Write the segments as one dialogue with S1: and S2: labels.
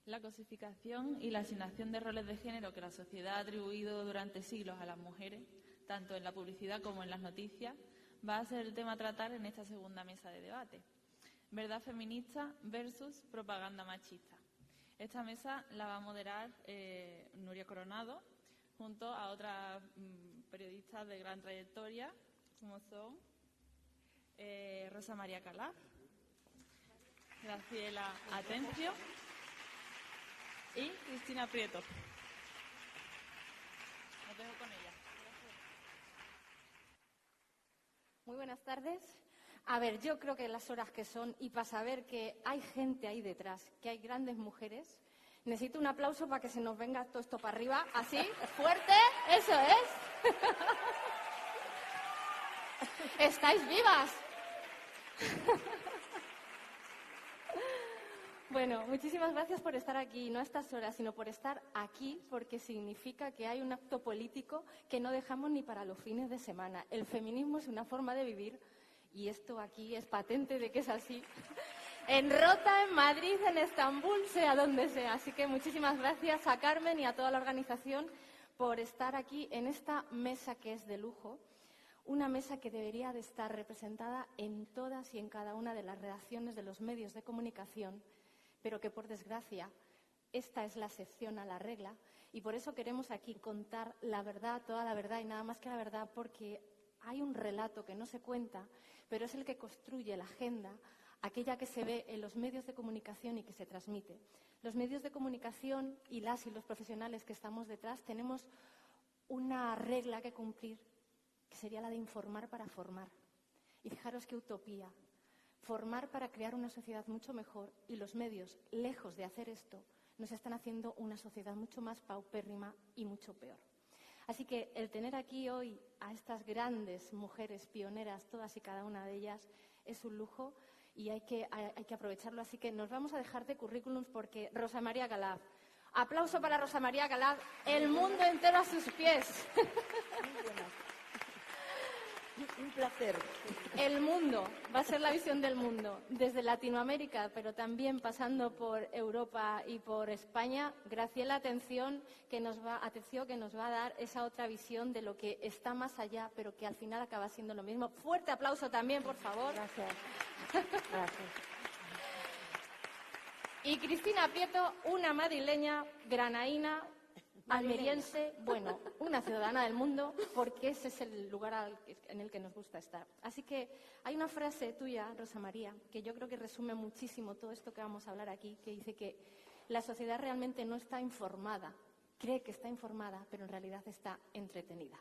S1: La cosificación y la asignación de roles de género que la sociedad ha atribuido durante siglos a las mujeres, tanto en la publicidad como en las noticias, va a ser el tema a tratar en esta segunda mesa de debate. Verdad feminista versus propaganda machista. Esta mesa la va a moderar Nuria Coronado, junto a otras periodistas de gran trayectoria, como son Rosa María Calaf, Graciela Atencio y Cristina Prieto. Nos dejo con ella.
S2: Muy buenas tardes. A ver, yo creo que las horas que son y para saber que hay gente ahí detrás, que hay grandes mujeres, necesito un aplauso para que se nos venga todo esto para arriba, así, fuerte, eso es. ¡Estáis vivas! Bueno, muchísimas gracias por estar aquí, no a estas horas, sino por estar aquí, porque significa que hay un acto político que no dejamos ni para los fines de semana. El feminismo es una forma de vivir y esto aquí es patente de que es así. En Rota, en Madrid, en Estambul, sea donde sea. Así que muchísimas gracias a Carmen y a toda la organización por estar aquí en esta mesa que es de lujo. Una mesa que debería de estar representada en todas y en cada una de las redacciones de los medios de comunicación, pero que, por desgracia, esta es la excepción a la regla y por eso queremos aquí contar la verdad, toda la verdad y nada más que la verdad, porque hay un relato que no se cuenta, pero es el que construye la agenda, aquella que se ve en los medios de comunicación y que se transmite. Los medios de comunicación y los profesionales que estamos detrás tenemos una regla que cumplir, que sería la de informar para formar. Y fijaros qué utopía. Formar para crear una sociedad mucho mejor y los medios, lejos de hacer esto, nos están haciendo una sociedad mucho más paupérrima y mucho peor. Así que el tener aquí hoy a estas grandes mujeres pioneras, todas y cada una de ellas, es un lujo y hay que aprovecharlo. Así que nos vamos a dejar de currículums porque Rosa María Calaf. Aplauso para Rosa María Calaf, el mundo entero a sus pies.
S3: Muy buenas. Un placer.
S2: El mundo, va a ser la visión del mundo, desde Latinoamérica, pero también pasando por Europa y por España. Graciela, atención, que nos va a dar esa otra visión de lo que está más allá, pero que al final acaba siendo lo mismo. Fuerte aplauso también, por favor.
S3: Gracias. Gracias.
S2: Y Cristina Prieto, una madrileña, granaína, almeriense, bueno, una ciudadana del mundo, porque ese es el lugar en el que nos gusta estar. Así que hay una frase tuya, Rosa María, que yo creo que resume muchísimo todo esto que vamos a hablar aquí, que dice que la sociedad realmente no está informada, cree que está informada, pero en realidad está entretenida.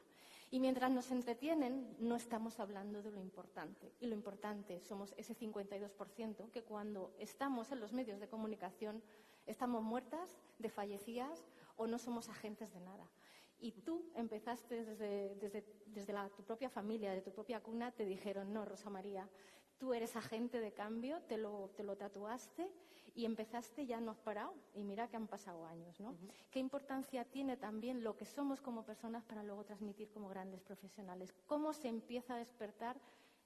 S2: Y mientras nos entretienen, no estamos hablando de lo importante. Y lo importante somos ese 52% que cuando estamos en los medios de comunicación estamos muertas, desfallecidas o no somos agentes de nada. Y tú empezaste desde tu propia familia, de tu propia cuna, te dijeron, no, Rosa María, tú eres agente de cambio, te lo tatuaste y empezaste, ya no has parado. Y mira que han pasado años, ¿no? Uh-huh. ¿Qué importancia tiene también lo que somos como personas para luego transmitir como grandes profesionales? ¿Cómo se empieza a despertar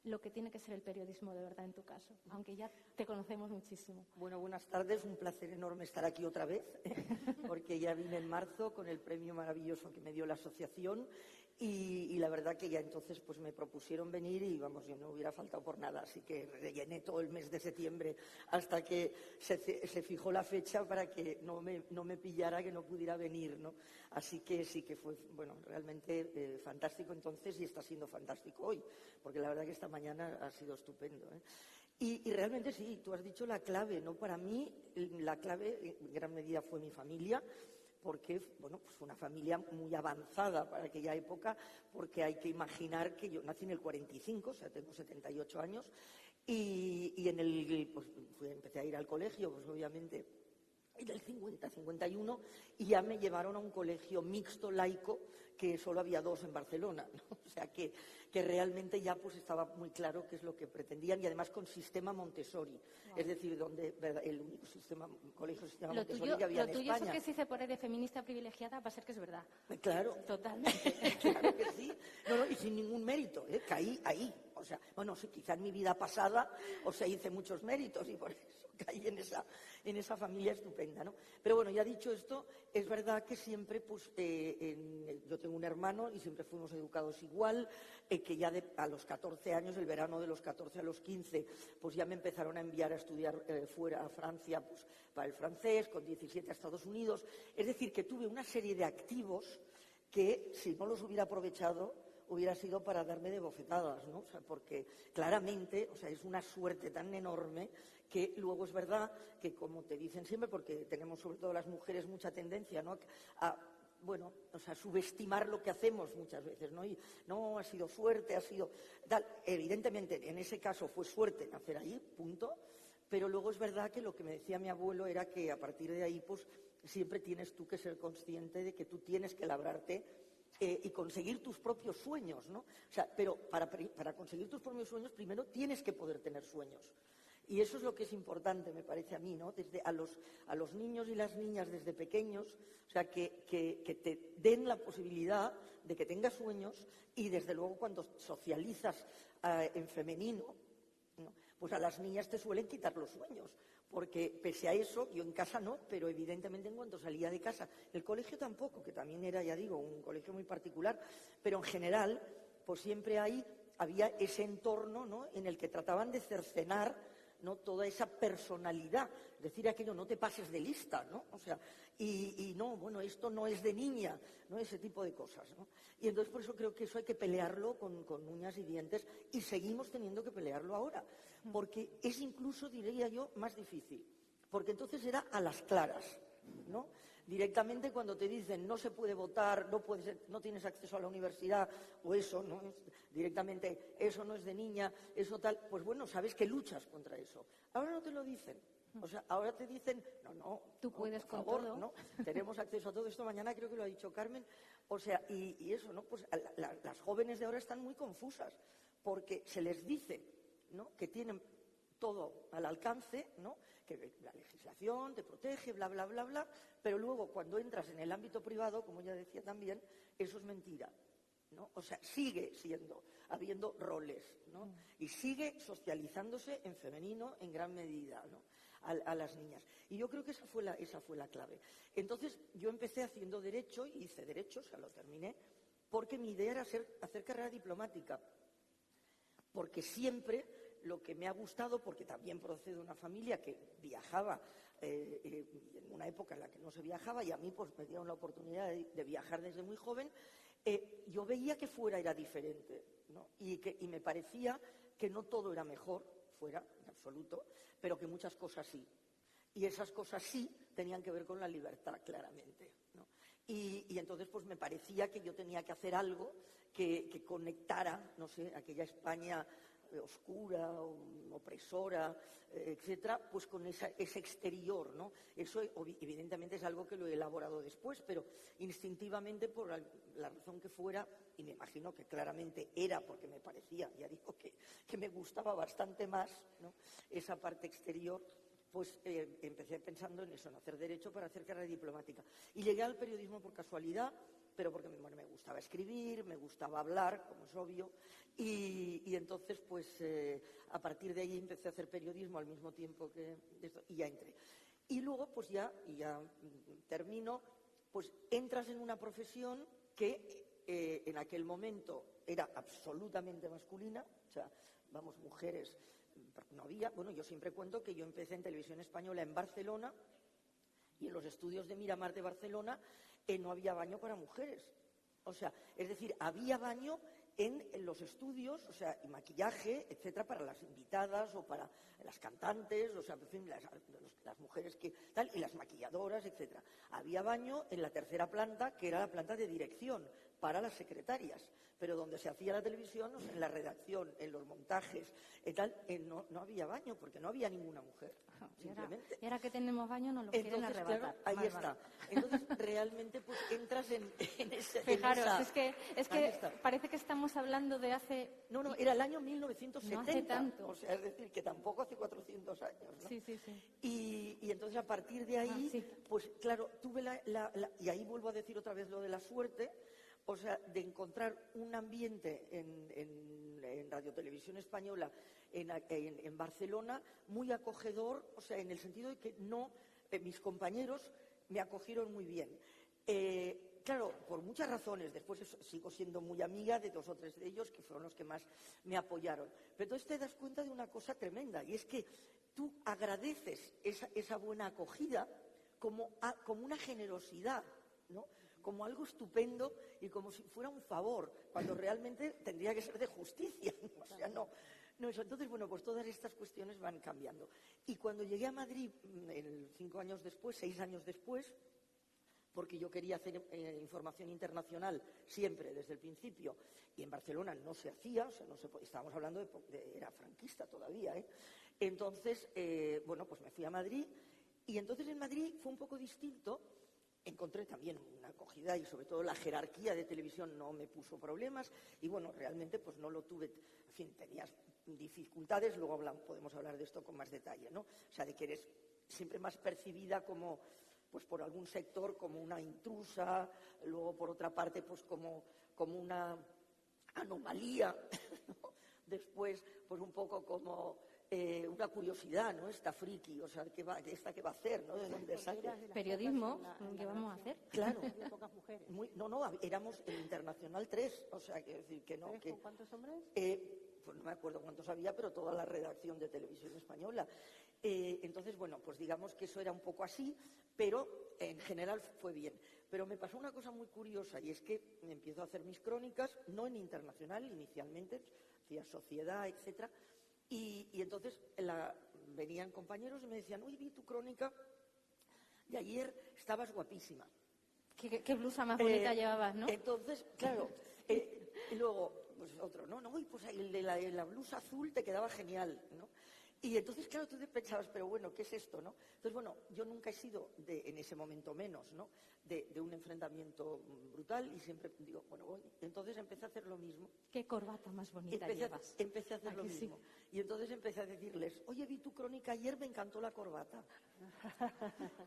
S2: lo que tiene que ser el periodismo de verdad en tu caso, aunque ya te conocemos muchísimo?
S3: Bueno, buenas tardes, un placer enorme estar aquí otra vez, porque ya vine en marzo con el premio maravilloso que me dio la asociación y la verdad que ya entonces pues me propusieron venir y vamos, yo no hubiera faltado por nada, así que rellené todo el mes de septiembre hasta que se fijó la fecha para que no me pillara, que no pudiera venir, ¿no? Así que sí que fue, bueno, realmente fantástico entonces y está siendo fantástico hoy, porque la verdad que esta mañana ha sido estupendo, ¿eh? Y realmente sí, tú has dicho la clave, ¿no? Para mí la clave en gran medida fue mi familia, porque, bueno, pues una familia muy avanzada para aquella época, porque hay que imaginar que yo nací en el 45, o sea, tengo 78 años, y pues empecé a ir al colegio, pues obviamente en el 50-51, y ya me llevaron a un colegio mixto laico, que solo había 2 en Barcelona, ¿no? O sea que realmente ya pues estaba muy claro qué es lo que pretendían, y además con sistema Montessori, wow. Es decir, donde el único colegio sistema Montessori que había en España.
S2: Lo tuyo, eso que se dice por ahí de feminista privilegiada, va a ser que es verdad.
S3: Claro.
S2: Totalmente.
S3: Claro que sí. No, y sin ningún mérito, caí ahí. O sea, bueno, sí, quizá en mi vida pasada, o sea, hice muchos méritos y por eso caí en esa familia estupenda, ¿no? Pero bueno, ya dicho esto, es verdad que siempre, pues, yo tengo un hermano y siempre fuimos educados igual, que ya a los 14 años, el verano de los 14 a los 15, pues ya me empezaron a enviar a estudiar fuera a Francia, pues, para el francés, con 17 a Estados Unidos. Es decir, que tuve una serie de activos que, si no los hubiera aprovechado, hubiera sido para darme de bofetadas, ¿no? O sea, porque claramente, o sea, es una suerte tan enorme que luego es verdad que, como te dicen siempre, porque tenemos sobre todo las mujeres mucha tendencia, ¿no?, a bueno, o sea, subestimar lo que hacemos muchas veces, ¿no? Y no, ha sido suerte, ha sido tal. Evidentemente, en ese caso fue suerte nacer allí, punto. Pero luego es verdad que lo que me decía mi abuelo era que a partir de ahí, pues, siempre tienes tú que ser consciente de que tú tienes que labrarte y conseguir tus propios sueños, ¿no? O sea, pero para conseguir tus propios sueños, primero tienes que poder tener sueños. Y eso es lo que es importante, me parece a mí, ¿no? Desde a los niños y las niñas desde pequeños, o sea, que te den la posibilidad de que tengas sueños y, desde luego, cuando socializas en femenino, ¿no?, pues a las niñas te suelen quitar los sueños, porque pese a eso, yo en casa no, pero evidentemente en cuanto salía de casa, el colegio tampoco, que también era, ya digo, un colegio muy particular, pero en general, pues siempre había ese entorno, ¿no?, en el que trataban de cercenar, ¿no?, toda esa personalidad, decir aquello, no te pases de lista, ¿no? O sea, y no, bueno, esto no es de niña, ¿no?, ese tipo de cosas, ¿no? Y entonces por eso creo que eso hay que pelearlo con uñas y dientes, y seguimos teniendo que pelearlo ahora, porque es incluso, diría yo, más difícil, porque entonces era a las claras, ¿no? Directamente cuando te dicen no se puede votar, no tienes acceso a la universidad, o eso, ¿no?, directamente eso no es de niña, eso tal, pues bueno, sabes que luchas contra eso. Ahora no te lo dicen. O sea, ahora te dicen, no,
S2: tú puedes,
S3: por
S2: con
S3: favor,
S2: todo.
S3: ¿no? Tenemos acceso a todo esto. Mañana creo que lo ha dicho Carmen. O sea, y eso, ¿no? Pues las jóvenes de ahora están muy confusas, porque se les dice, ¿no?, que tienen todo al alcance, ¿no?, que la legislación te protege, bla, bla, bla, bla, pero luego cuando entras en el ámbito privado, como ya decía también, eso es mentira, ¿no? O sea, sigue habiendo roles, ¿no? Y sigue socializándose en femenino en gran medida, ¿no?, a las niñas. Y yo creo que esa fue la clave. Entonces, yo empecé haciendo Derecho, y hice Derecho, o sea, lo terminé, porque mi idea era hacer carrera diplomática. Porque siempre lo que me ha gustado, porque también procedo de una familia que viajaba en una época en la que no se viajaba, y a mí pues me dieron la oportunidad de viajar desde muy joven, yo veía que fuera era diferente, ¿no? Y me parecía que no todo era mejor fuera, en absoluto, pero que muchas cosas sí. Y esas cosas sí tenían que ver con la libertad, claramente, ¿no? Y entonces pues me parecía que yo tenía que hacer algo que conectara, no sé, aquella España oscura, opresora, etcétera, pues con ese exterior, ¿no? Eso evidentemente es algo que lo he elaborado después, pero instintivamente, por la razón que fuera, y me imagino que claramente era porque me parecía, ya digo, que me gustaba bastante más, ¿no?, esa parte exterior, pues empecé pensando en eso, en hacer Derecho para hacer carrera diplomática. Y llegué al periodismo por casualidad, pero porque me gustaba escribir, me gustaba hablar, como es obvio, y entonces, pues, a partir de ahí empecé a hacer periodismo al mismo tiempo que esto, y ya entré. Y luego, pues ya termino, pues entras en una profesión que en aquel momento era absolutamente masculina, o sea, vamos, mujeres no había. Bueno, yo siempre cuento que yo empecé en Televisión Española en Barcelona, y en los estudios de Miramar de Barcelona no había baño para mujeres. O sea, es decir, había baño en los estudios, o sea, y maquillaje, etcétera, para las invitadas o para las cantantes, o sea, en fin, las mujeres que tal, y las maquilladoras, etcétera. Había baño en la tercera planta, que era la planta de dirección, para las secretarias, pero donde se hacía la televisión, o sea, en la redacción, en los montajes, tal, no había baño, porque no había ninguna mujer, simplemente.
S2: Y ahora que tenemos baño nos lo quieren arrebatar.
S3: Claro, ahí está. Entonces, realmente, pues entras en ese...
S2: Fijaros, es que parece que estamos hablando de hace...
S3: No, era el año 1970.
S2: No hace tanto.
S3: O sea, es decir, que tampoco hace 400 años, ¿no?
S2: Sí.
S3: Y entonces, a partir de ahí, pues claro, tuve y ahí vuelvo a decir otra vez lo de la suerte, o sea, de encontrar un ambiente en en Radio Televisión Española en Barcelona, muy acogedor, o sea, en el sentido de que mis compañeros me acogieron muy bien. Claro, por muchas razones, después sigo siendo muy amiga de 2 o 3 de ellos, que fueron los que más me apoyaron. Pero entonces te das cuenta de una cosa tremenda, y es que tú agradeces esa buena acogida como una generosidad, ¿no? Como algo estupendo y como si fuera un favor, cuando realmente tendría que ser de justicia. O sea, no eso. Entonces, bueno, pues todas estas cuestiones van cambiando. Y cuando llegué a Madrid, 6 años después, porque yo quería hacer información internacional siempre, desde el principio, y en Barcelona no se hacía, o sea, estábamos hablando era franquista todavía, ¿eh? Entonces, bueno, pues me fui a Madrid, y entonces en Madrid fue un poco distinto. Encontré también una acogida y sobre todo la jerarquía de televisión no me puso problemas y bueno, realmente pues no lo tuve, en fin, tenías dificultades, luego podemos hablar de esto con más detalle, ¿no? O sea, de que eres siempre más percibida como, pues por algún sector como una intrusa, luego por otra parte pues como una anomalía, ¿no? Después pues un poco como una curiosidad, ¿no? Esta friki, o sea, ¿qué va a hacer, ¿no? ¿De dónde sale?
S2: Periodismo, ¿qué vamos a hacer?
S3: Claro.
S4: Había pocas mujeres.
S3: Éramos el Internacional 3, o sea, quiero decir que no.
S4: ¿Con cuántos hombres?
S3: Pues no me acuerdo cuántos había, pero toda la redacción de Televisión Española. Entonces, bueno, pues digamos que eso era un poco así, pero en general fue bien. Pero me pasó una cosa muy curiosa, y es que me empiezo a hacer mis crónicas, no en Internacional inicialmente, hacía Sociedad, etcétera. Y entonces venían compañeros y me decían, uy, vi tu crónica de ayer, estabas guapísima.
S2: ¿Qué blusa más bonita llevabas, no?
S3: Entonces, claro, y luego, pues otro, no, uy, pues el de la blusa azul te quedaba genial, ¿no? Y entonces, claro, tú te pensabas, pero bueno, ¿qué es esto, no? Entonces, bueno, yo nunca he sido, en ese momento menos, ¿no?, de un enfrentamiento brutal y siempre digo, bueno, voy. Entonces empecé a hacer lo mismo.
S2: ¿Qué corbata más bonita llevas?
S3: Empecé a hacer lo
S2: sí?
S3: mismo. Y entonces empecé a decirles, oye, vi tu crónica ayer, me encantó la corbata.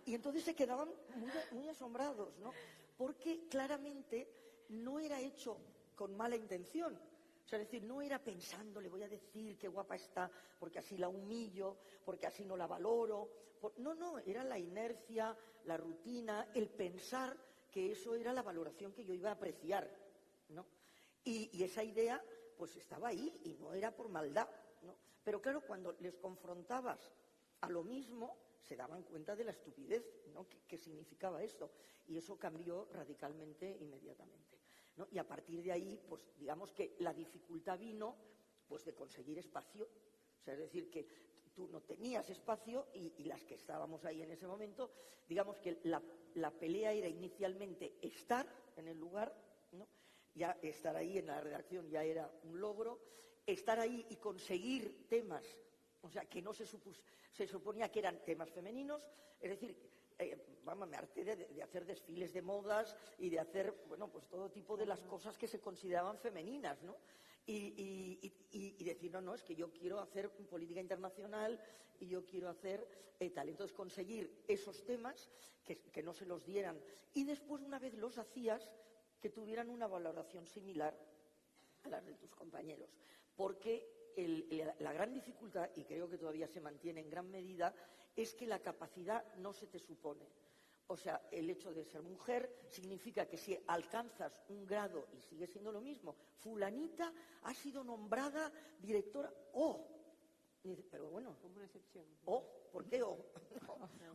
S3: Y entonces se quedaban muy, muy asombrados, ¿no? Porque claramente no era hecho con mala intención. O sea, es decir, no era pensando, le voy a decir qué guapa está, porque así la humillo, porque así no la valoro. No, era la inercia, la rutina, el pensar que eso era la valoración que yo iba a apreciar, ¿no? Y esa idea, pues estaba ahí y no era por maldad, ¿no? Pero claro, cuando les confrontabas a lo mismo, se daban cuenta de la estupidez, ¿no?, que significaba esto. Y eso cambió radicalmente inmediatamente, ¿no? Y a partir de ahí, pues digamos que la dificultad vino pues de conseguir espacio. O sea, es decir, que tú no tenías espacio y las que estábamos ahí en ese momento, digamos que la pelea era inicialmente estar en el lugar, ¿no? Ya estar ahí en la redacción ya era un logro, estar ahí y conseguir temas, o sea, que no se suponía que eran temas femeninos, es decir, me harté de hacer desfiles de modas y de hacer, bueno, pues todo tipo de las cosas que se consideraban femeninas, ¿no? Y decir, no, es que yo quiero hacer política internacional y yo quiero hacer tal. Entonces conseguir esos temas que no se los dieran y después, una vez los hacías, que tuvieran una valoración similar a las de tus compañeros. Porque la gran dificultad, y creo que todavía se mantiene en gran medida, es que la capacidad no se te supone. O sea, el hecho de ser mujer significa que si alcanzas un grado, y sigue siendo lo mismo, fulanita ha sido nombrada directora, y dice, pero bueno,
S4: como una excepción.
S3: ¿Por qué no?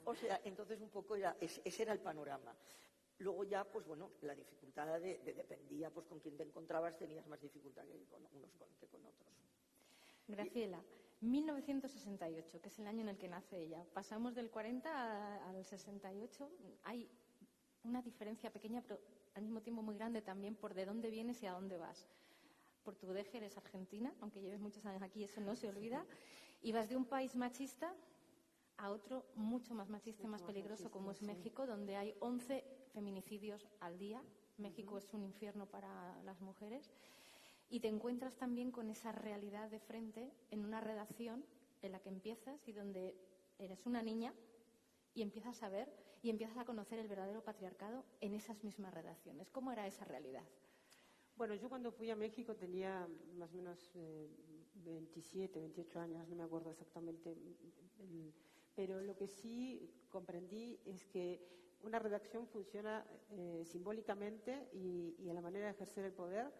S3: O sea, entonces un poco ese era el panorama. Luego ya, pues bueno, la dificultad dependía, pues con quién te encontrabas, tenías más dificultad que con unos que con otros.
S2: Graciela, 1968, que es el año en el que nace ella. Pasamos del 40 al 68. Hay una diferencia pequeña, pero al mismo tiempo muy grande también por de dónde vienes y a dónde vas. Por tu deje eres argentina, aunque lleves muchos años aquí, eso no se olvida. Y vas de un país machista a otro mucho más machista y más peligroso, como es México, donde hay 11 feminicidios al día. México es un infierno para las mujeres. Y te encuentras también con esa realidad de frente en una redacción en la que empiezas y donde eres una niña y empiezas a ver y empiezas a conocer el verdadero patriarcado en esas mismas redacciones. ¿Cómo era esa realidad?
S4: Bueno, yo cuando fui a México tenía más o menos 27, 28 años, no me acuerdo exactamente, pero lo que sí comprendí es que una redacción funciona simbólicamente y en la manera de ejercer el poder,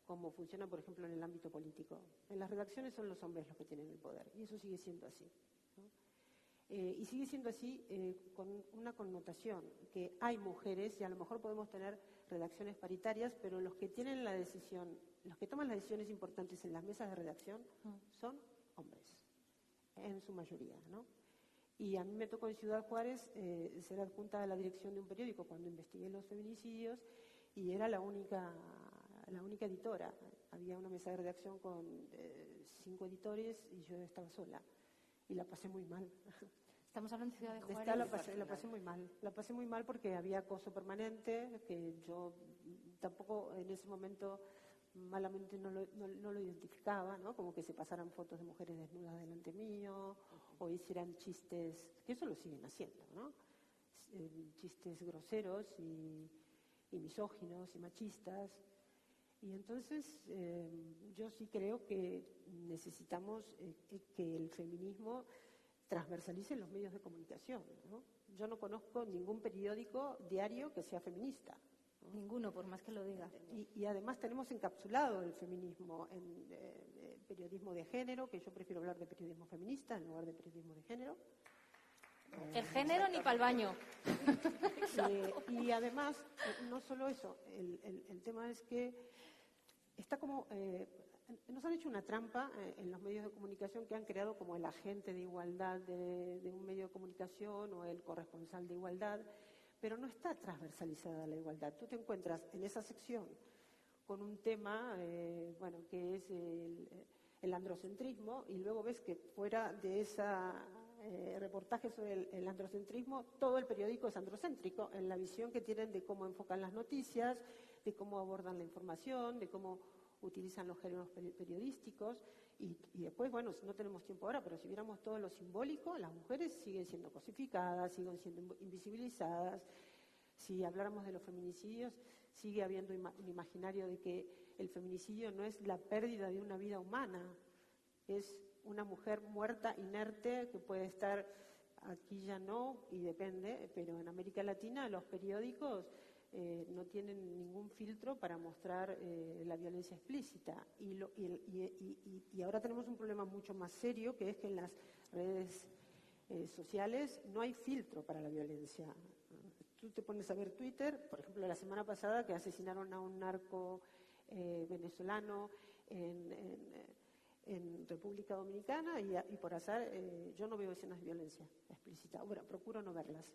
S4: como funciona, por ejemplo, en el ámbito político. En las redacciones son los hombres los que tienen el poder, y eso sigue siendo así, ¿no? Y sigue siendo así con una connotación, que hay mujeres, y a lo mejor podemos tener redacciones paritarias, pero los que tienen la decisión, los que toman las decisiones importantes en las mesas de redacción son hombres, en su mayoría, ¿no? Y a mí me tocó en Ciudad Juárez ser adjunta de la dirección de un periódico cuando investigué los feminicidios, y era la única editora. Había una mesa de redacción con 5 editores y yo estaba sola. Y la pasé muy mal.
S2: Estamos hablando de Ciudad de Juárez.
S4: La pasé muy mal. La pasé muy mal porque había acoso permanente, que yo tampoco en ese momento malamente no lo identificaba, ¿no? Como que se pasaran fotos de mujeres desnudas delante mío, o hicieran chistes, que eso lo siguen haciendo, ¿no? Chistes groseros y misóginos y machistas. Y entonces yo sí creo que necesitamos que el feminismo transversalice los medios de comunicación, ¿no? Yo no conozco ningún periódico diario que sea feminista, ¿no?
S2: Ninguno, por más que lo diga.
S4: Y además tenemos encapsulado el feminismo en periodismo de género, que yo prefiero hablar de periodismo feminista en lugar de periodismo de género.
S2: El género ni para el baño.
S4: Y además, no solo eso, el tema es que está como... nos han hecho una trampa en los medios de comunicación, que han creado como el agente de igualdad de un medio de comunicación o el corresponsal de igualdad, pero no está transversalizada la igualdad. Tú te encuentras en esa sección con un tema, que es el androcentrismo, y luego ves que fuera de esa reportaje sobre el androcentrismo, todo el periódico es androcéntrico en la visión que tienen de cómo enfocan las noticias, de cómo abordan la información, de cómo utilizan los géneros periodísticos, y después, bueno, no tenemos tiempo ahora, pero si viéramos todo lo simbólico, las mujeres siguen siendo cosificadas, siguen siendo invisibilizadas. Si habláramos de los feminicidios, sigue habiendo un imaginario de que el feminicidio no es la pérdida de una vida humana, es una mujer muerta, inerte, que puede estar, aquí ya no, y depende, pero en América Latina los periódicos no tienen ningún filtro para mostrar la violencia explícita. Y ahora tenemos un problema mucho más serio, que es que en las redes sociales no hay filtro para la violencia. Tú te pones a ver Twitter, por ejemplo, la semana pasada que asesinaron a un narco venezolano en República Dominicana, y por azar yo no veo escenas de violencia explícita. Bueno, procuro no verlas.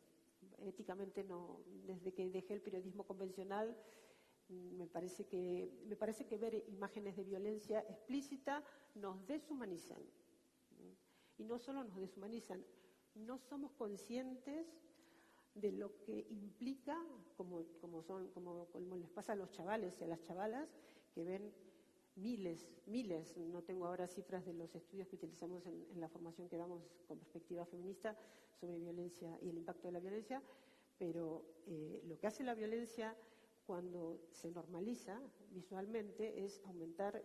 S4: Éticamente no. Desde que dejé el periodismo convencional, me parece que ver imágenes de violencia explícita nos deshumanizan. Y no solo nos deshumanizan, no somos conscientes de lo que implica, como les pasa a los chavales y a las chavalas, que ven miles, no tengo ahora cifras de los estudios que utilizamos en la formación que damos con perspectiva feminista sobre violencia y el impacto de la violencia, pero lo que hace la violencia cuando se normaliza visualmente es aumentar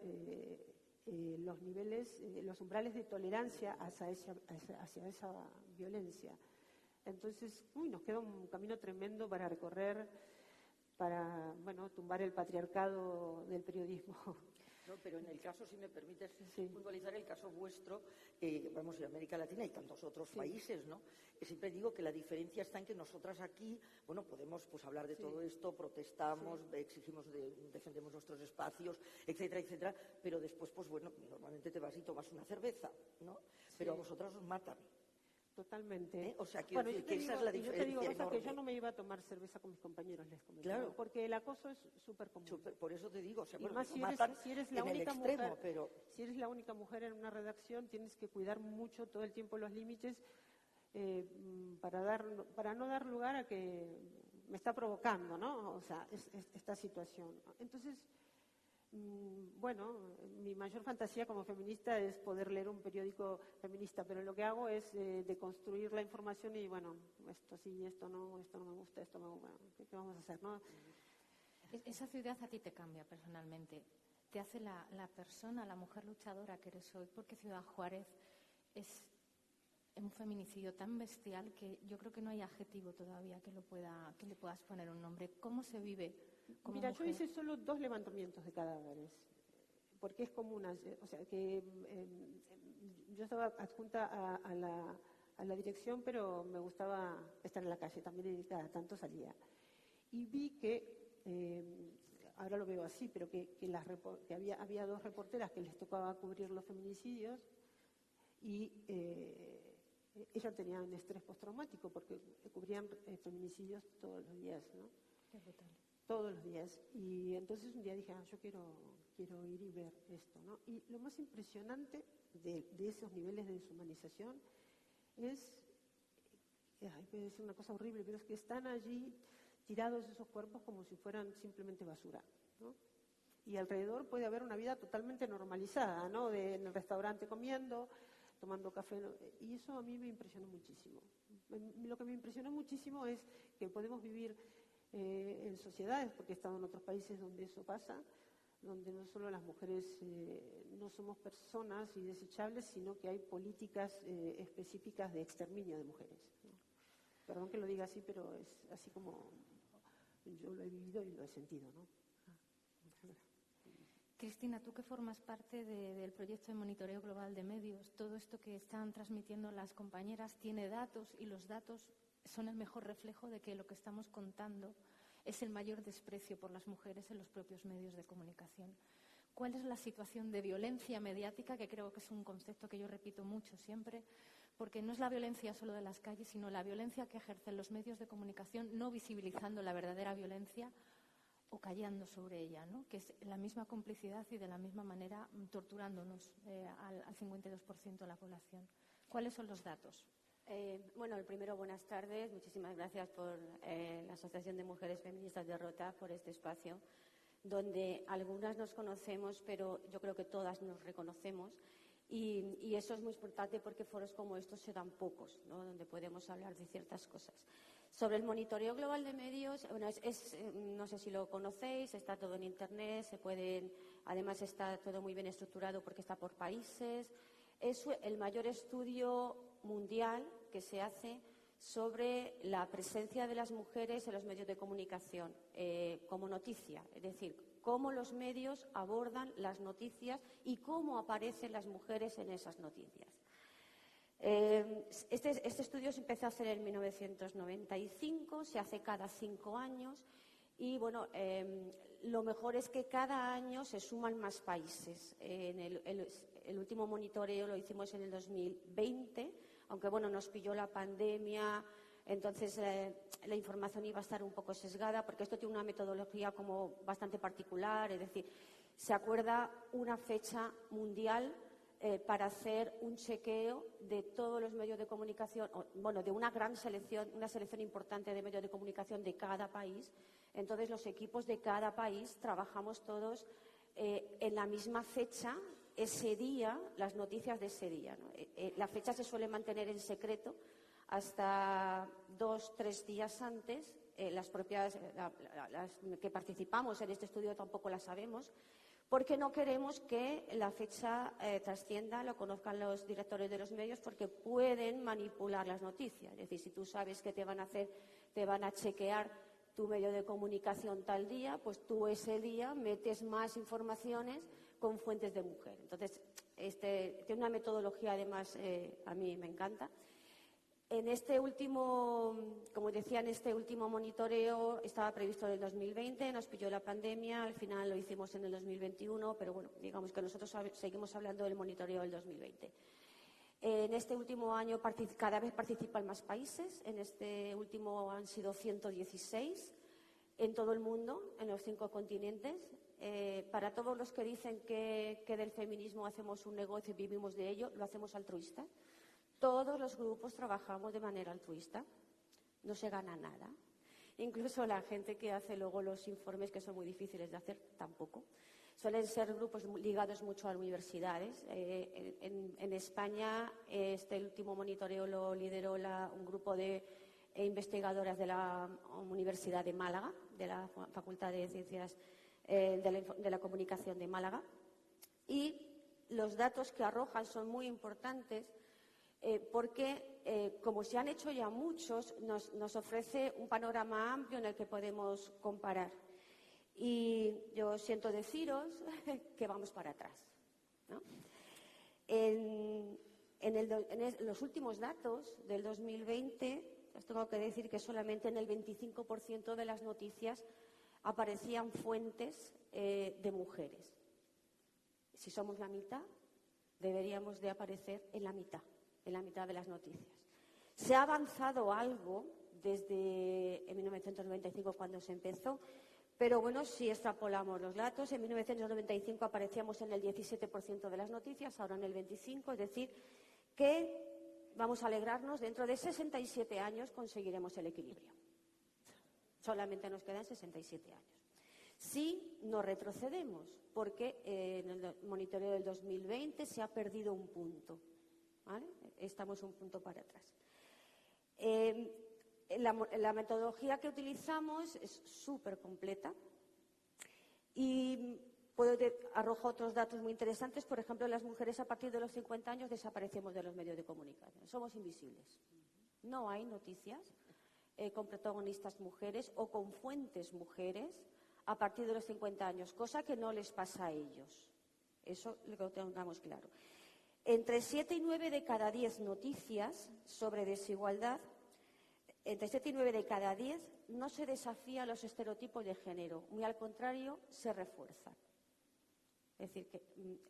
S4: los niveles, los umbrales de tolerancia hacia esa violencia. Entonces, nos queda un camino tremendo para recorrer, para, tumbar el patriarcado del periodismo.
S3: No, pero en el caso, si me permites
S4: Sí.
S3: puntualizar el caso vuestro, vamos, de América Latina y tantos otros países, ¿no? Que siempre digo que la diferencia está en que nosotras aquí, podemos hablar de todo esto, protestamos, exigimos, defendemos nuestros espacios, etcétera, etcétera, pero después, normalmente te vas y tomas una cerveza, ¿no? Pero a vosotras os matan.
S4: Totalmente.
S3: O sea, quiero decir que esa es la diferencia
S4: yo te digo, Rosa,
S3: enorme.
S4: que yo no me iba a tomar cerveza con mis compañeros, les comento.
S3: Claro.
S4: Porque el acoso es súper común.
S3: Por eso te digo,
S4: Y más si
S3: matan
S4: eres la
S3: en el
S4: única
S3: extremo,
S4: mujer,
S3: pero...
S4: Si eres la única mujer en una redacción, tienes que cuidar mucho todo el tiempo los límites para no dar lugar a que me está provocando, ¿no? O sea, esta situación. Entonces, mi mayor fantasía como feminista es poder leer un periódico feminista, pero lo que hago es deconstruir la información y, esto sí, esto no me gusta, ¿qué vamos a hacer, no?
S2: Esa ciudad a ti te cambia personalmente, te hace la persona, la mujer luchadora que eres hoy, porque Ciudad Juárez es un feminicidio tan bestial que yo creo que no hay adjetivo todavía que le puedas poner un nombre. ¿Cómo se vive como
S4: Mira,
S2: mujer?
S4: yo hice solo 2 levantamientos de cadáveres, porque es como o sea, que yo estaba adjunta a la dirección, pero me gustaba estar en la calle también y cada tanto salía. Y vi que, ahora lo veo así, pero que había 2 reporteras que les tocaba cubrir los feminicidios y ellas tenían estrés postraumático porque cubrían feminicidios todos los días, ¿no?
S2: Qué brutal.
S4: Todos los días. Y entonces un día dije, yo quiero ir y ver esto, ¿no? Y lo más impresionante de esos niveles de deshumanización es, puede decir una cosa horrible, pero es que están allí tirados esos cuerpos como si fueran simplemente basura, ¿no? Y alrededor puede haber una vida totalmente normalizada, ¿no? En el restaurante comiendo, tomando café, ¿no? Y eso a mí me impresionó muchísimo. Lo que me impresionó muchísimo es que podemos vivir en sociedades, porque he estado en otros países donde eso pasa, donde no solo las mujeres no somos personas y desechables, sino que hay políticas específicas de exterminio de mujeres, ¿no? Perdón que lo diga así, pero es así como yo lo he vivido y lo he sentido, ¿no?
S2: Cristina, tú que formas parte del proyecto de monitoreo global de medios, todo esto que están transmitiendo las compañeras tiene datos y los datos son el mejor reflejo de que lo que estamos contando es el mayor desprecio por las mujeres en los propios medios de comunicación. ¿Cuál es la situación de violencia mediática? Que creo que es un concepto que yo repito mucho siempre, porque no es la violencia solo de las calles, sino la violencia que ejercen los medios de comunicación, no visibilizando la verdadera violencia o callando sobre ella, ¿no? Que es la misma complicidad y de la misma manera torturándonos al 52% de la población. ¿Cuáles son los datos?
S5: Bueno, el primero, buenas tardes. Muchísimas gracias por la Asociación de Mujeres Feministas de Rota, por este espacio, donde algunas nos conocemos, pero yo creo que todas nos reconocemos. Y eso es muy importante porque foros como estos se dan pocos, ¿no? Donde podemos hablar de ciertas cosas. Sobre el monitoreo global de medios, bueno, no sé si lo conocéis, está todo en Internet, además está todo muy bien estructurado porque está por países. Es el mayor estudio mundial que se hace sobre la presencia de las mujeres en los medios de comunicación como noticia, es decir, cómo los medios abordan las noticias y cómo aparecen las mujeres en esas noticias. Este estudio se empezó a hacer en 1995, se hace cada 5 años y bueno, lo mejor es que cada año se suman más países. El último monitoreo lo hicimos en el 2020, aunque bueno, nos pilló la pandemia, entonces la información iba a estar un poco sesgada, porque esto tiene una metodología como bastante particular, es decir, se acuerda una fecha mundial para hacer un chequeo de todos los medios de comunicación, bueno, de una gran selección, una selección importante de medios de comunicación de cada país. Entonces los equipos de cada país trabajamos todos en la misma fecha, ese día, las noticias de ese día, ¿no? La fecha se suele mantener en secreto hasta 2-3 días antes. Las propias las que participamos en este estudio tampoco las sabemos, porque no queremos que la fecha trascienda, lo conozcan los directores de los medios, porque pueden manipular las noticias. Es decir, si tú sabes que te van a chequear tu medio de comunicación tal día, pues tú ese día metes más informaciones con fuentes de mujer. Entonces, tiene una metodología, además, a mí me encanta. En este último, como decía, en este último monitoreo estaba previsto en el 2020, nos pilló la pandemia, al final lo hicimos en el 2021, pero bueno, digamos que nosotros seguimos hablando del monitoreo del 2020. En este último año cada vez participan más países, en este último han sido 116 en todo el mundo, en los 5 continentes. Para todos los que dicen que del feminismo hacemos un negocio y vivimos de ello, lo hacemos altruista. Todos los grupos trabajamos de manera altruista, no se gana nada. Incluso la gente que hace luego los informes, que son muy difíciles de hacer, tampoco. Suelen ser grupos ligados mucho a universidades. En España, este último monitoreo lo lideró un grupo de investigadoras de la Universidad de Málaga, de la Facultad de Ciencias de la Comunicación de Málaga, y los datos que arrojan son muy importantes porque, como se han hecho ya muchos, nos ofrece un panorama amplio en el que podemos comparar. Y yo siento deciros que vamos para atrás, ¿no? En los últimos datos del 2020, os tengo que decir que solamente en el 25% de las noticias aparecían fuentes de mujeres. Si somos la mitad, deberíamos de aparecer en la mitad de las noticias. Se ha avanzado algo desde 1995, cuando se empezó, pero bueno, si extrapolamos los datos, en 1995 aparecíamos en el 17% de las noticias, ahora en el 25%, es decir, que vamos a alegrarnos, dentro de 67 años conseguiremos el equilibrio. Solamente nos quedan 67 años. Sí, no retrocedemos, porque en el monitoreo del 2020 se ha perdido un punto, ¿vale? Estamos un punto para atrás. La metodología que utilizamos es súper completa y arrojo otros datos muy interesantes. Por ejemplo, las mujeres a partir de los 50 años desaparecemos de los medios de comunicación. Somos invisibles. No hay noticias con protagonistas mujeres o con fuentes mujeres a partir de los 50 años, cosa que no les pasa a ellos. Eso lo tengamos claro. Entre 7 y 9 de cada 10 noticias sobre desigualdad, entre 7 y 9 de cada 10 no se desafía los estereotipos de género, muy al contrario, se refuerzan. Es decir, que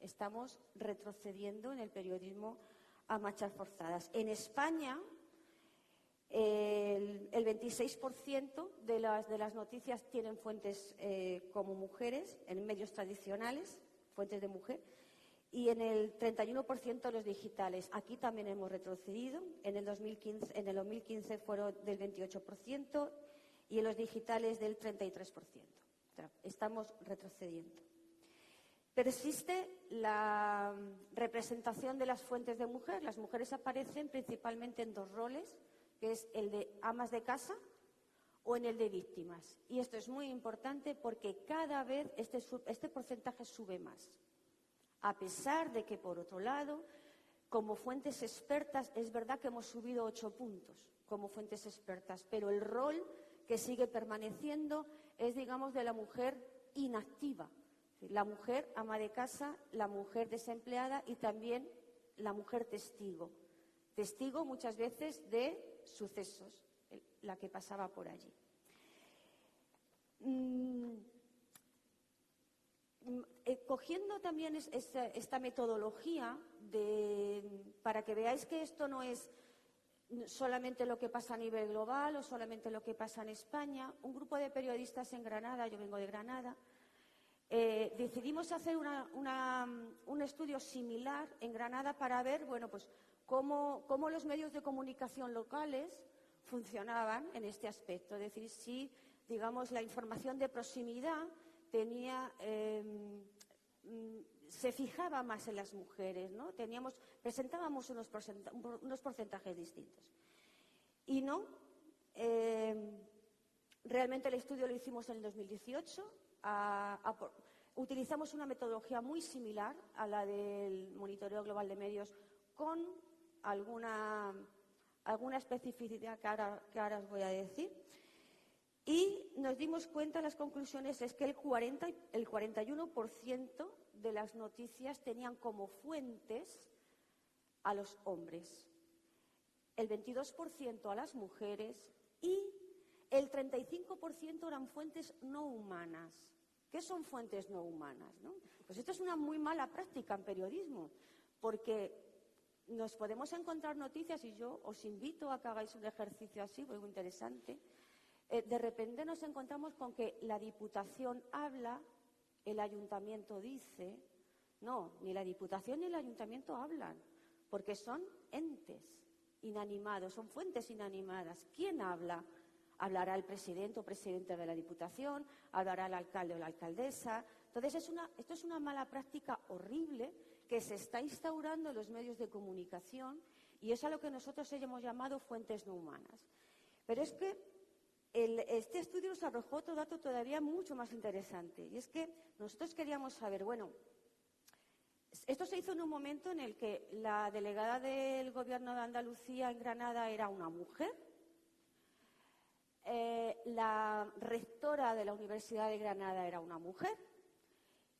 S5: estamos retrocediendo en el periodismo a marchas forzadas. En España, el 26% de las noticias tienen fuentes como mujeres, en medios tradicionales, fuentes de mujer, y en el 31% los digitales. Aquí también hemos retrocedido. En el 2015 fueron del 28% y en los digitales del 33%. O sea, estamos retrocediendo. Persiste la representación de las fuentes de mujer. Las mujeres aparecen principalmente en dos roles, que es el de amas de casa o en el de víctimas. Y esto es muy importante porque cada vez este porcentaje sube más. A pesar de que, por otro lado, como fuentes expertas, es verdad que hemos subido 8 puntos como fuentes expertas, pero el rol que sigue permaneciendo es, digamos, de la mujer inactiva. La mujer ama de casa, la mujer desempleada y también la mujer testigo. Testigo muchas veces de sucesos, la que pasaba por allí. Cogiendo también esta metodología para que veáis que esto no es solamente lo que pasa a nivel global o solamente lo que pasa en España, un grupo de periodistas en Granada, yo vengo de Granada, decidimos hacer un estudio similar en Granada para ver, bueno, pues cómo los medios de comunicación locales funcionaban en este aspecto, es decir, si, digamos, la información de proximidad se fijaba más en las mujeres, ¿no? Presentábamos unos porcentajes distintos. Y no, realmente el estudio lo hicimos en el 2018, utilizamos una metodología muy similar a la del monitoreo global de medios con alguna especificidad que ahora os voy a decir. Y nos dimos cuenta, las conclusiones es que el 41% de las noticias tenían como fuentes a los hombres, el 22% a las mujeres y el 35% eran fuentes no humanas. ¿Qué son fuentes no humanas, no? Pues esto es una muy mala práctica en periodismo, porque nos podemos encontrar noticias, y yo os invito a que hagáis un ejercicio así, muy interesante. De repente nos encontramos con que la Diputación habla, el Ayuntamiento dice. No, ni la Diputación ni el Ayuntamiento hablan, porque son entes inanimados, son fuentes inanimadas. ¿Quién habla? Hablará el presidente o presidente de la Diputación, hablará el alcalde o la alcaldesa. Entonces, esto es una mala práctica horrible que se está instaurando en los medios de comunicación y es a lo que nosotros hemos llamado fuentes no humanas. Pero es que este estudio nos arrojó otro dato todavía mucho más interesante. Y es que nosotros queríamos saber, bueno, esto se hizo en un momento en el que la delegada del Gobierno de Andalucía en Granada era una mujer, la rectora de la Universidad de Granada era una mujer,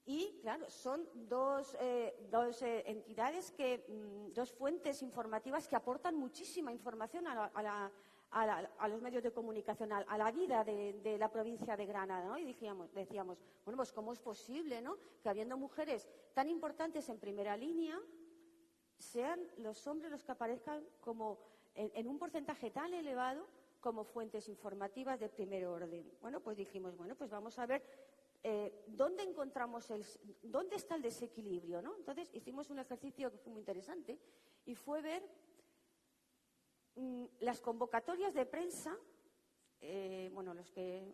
S5: y claro, son dos entidades, dos fuentes informativas que aportan muchísima información a los medios de comunicación, a la vida de la provincia de Granada, ¿no? Y decíamos, bueno, pues ¿cómo es posible, ¿no?, que habiendo mujeres tan importantes en primera línea, sean los hombres los que aparezcan como en un porcentaje tan elevado como fuentes informativas de primer orden? Bueno, pues dijimos, bueno, pues vamos a ver dónde está el desequilibrio, ¿no? Entonces hicimos un ejercicio que fue muy interesante y fue ver las convocatorias de prensa. Bueno, los que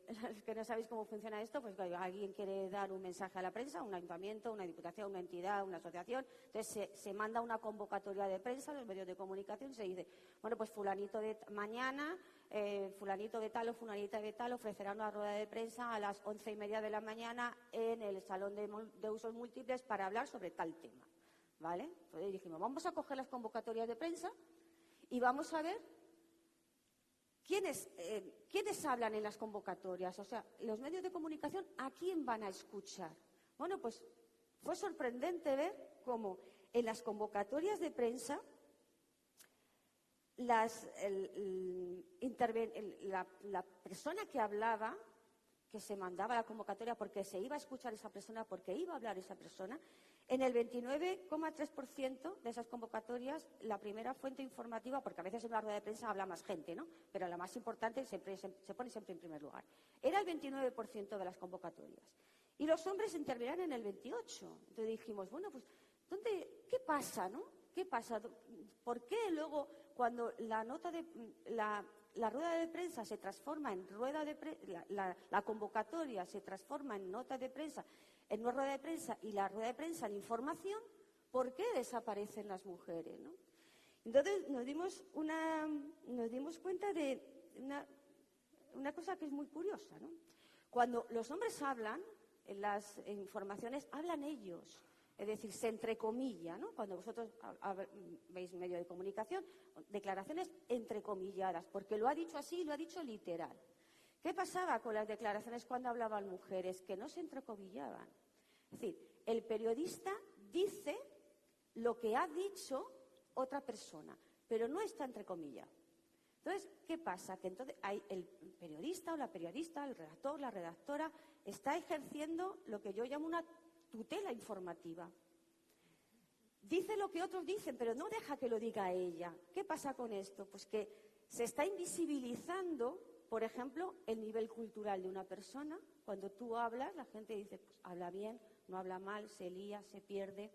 S5: no sabéis cómo funciona esto, pues alguien quiere dar un mensaje a la prensa, un ayuntamiento, una diputación, una entidad, una asociación, entonces se manda una convocatoria de prensa a los medios de comunicación, se dice, bueno, pues fulanito de mañana, fulanito de tal o fulanita de tal ofrecerá una rueda de prensa a las 11:30 de la mañana en el salón de usos múltiples para hablar sobre tal tema, ¿vale? Entonces dijimos, vamos a coger las convocatorias de prensa y vamos a ver ¿quiénes hablan en las convocatorias? O sea, los medios de comunicación, ¿a quién van a escuchar? Bueno, pues fue sorprendente ver cómo en las convocatorias de prensa la persona que hablaba, que se mandaba la convocatoria porque se iba a escuchar esa persona, porque iba a hablar esa persona, en el 29,3% de esas convocatorias, la primera fuente informativa, porque a veces en una rueda de prensa habla más gente, ¿no?, pero la más importante se pone siempre en primer lugar, era el 29% de las convocatorias. Y los hombres intervenían en el 28%. Entonces dijimos, bueno, pues, ¿qué pasa, no? ¿Qué pasa? ¿Por qué luego, cuando la rueda de prensa se transforma en rueda de prensa, la convocatoria se transforma en nota de prensa, en una rueda de prensa, y la rueda de prensa en información, ¿por qué desaparecen las mujeres, no? Entonces nos dimos cuenta de una cosa que es muy curiosa, ¿no? Cuando los hombres hablan, en las informaciones hablan ellos, es decir, se entrecomilla, ¿no? Cuando vosotros veis medio de comunicación, declaraciones entrecomilladas, porque lo ha dicho así, lo ha dicho literal. ¿Qué pasaba con las declaraciones cuando hablaban mujeres? Que no se entrecomillaban. Es decir, el periodista dice lo que ha dicho otra persona, pero no está entrecomillado. Entonces, ¿qué pasa? Que entonces el periodista o la periodista, el redactor, la redactora, está ejerciendo lo que yo llamo una tutela informativa. Dice lo que otros dicen, pero no deja que lo diga ella. ¿Qué pasa con esto? Pues que se está invisibilizando, por ejemplo, el nivel cultural de una persona. Cuando tú hablas, la gente dice, pues habla bien, no habla mal, se lía, se pierde.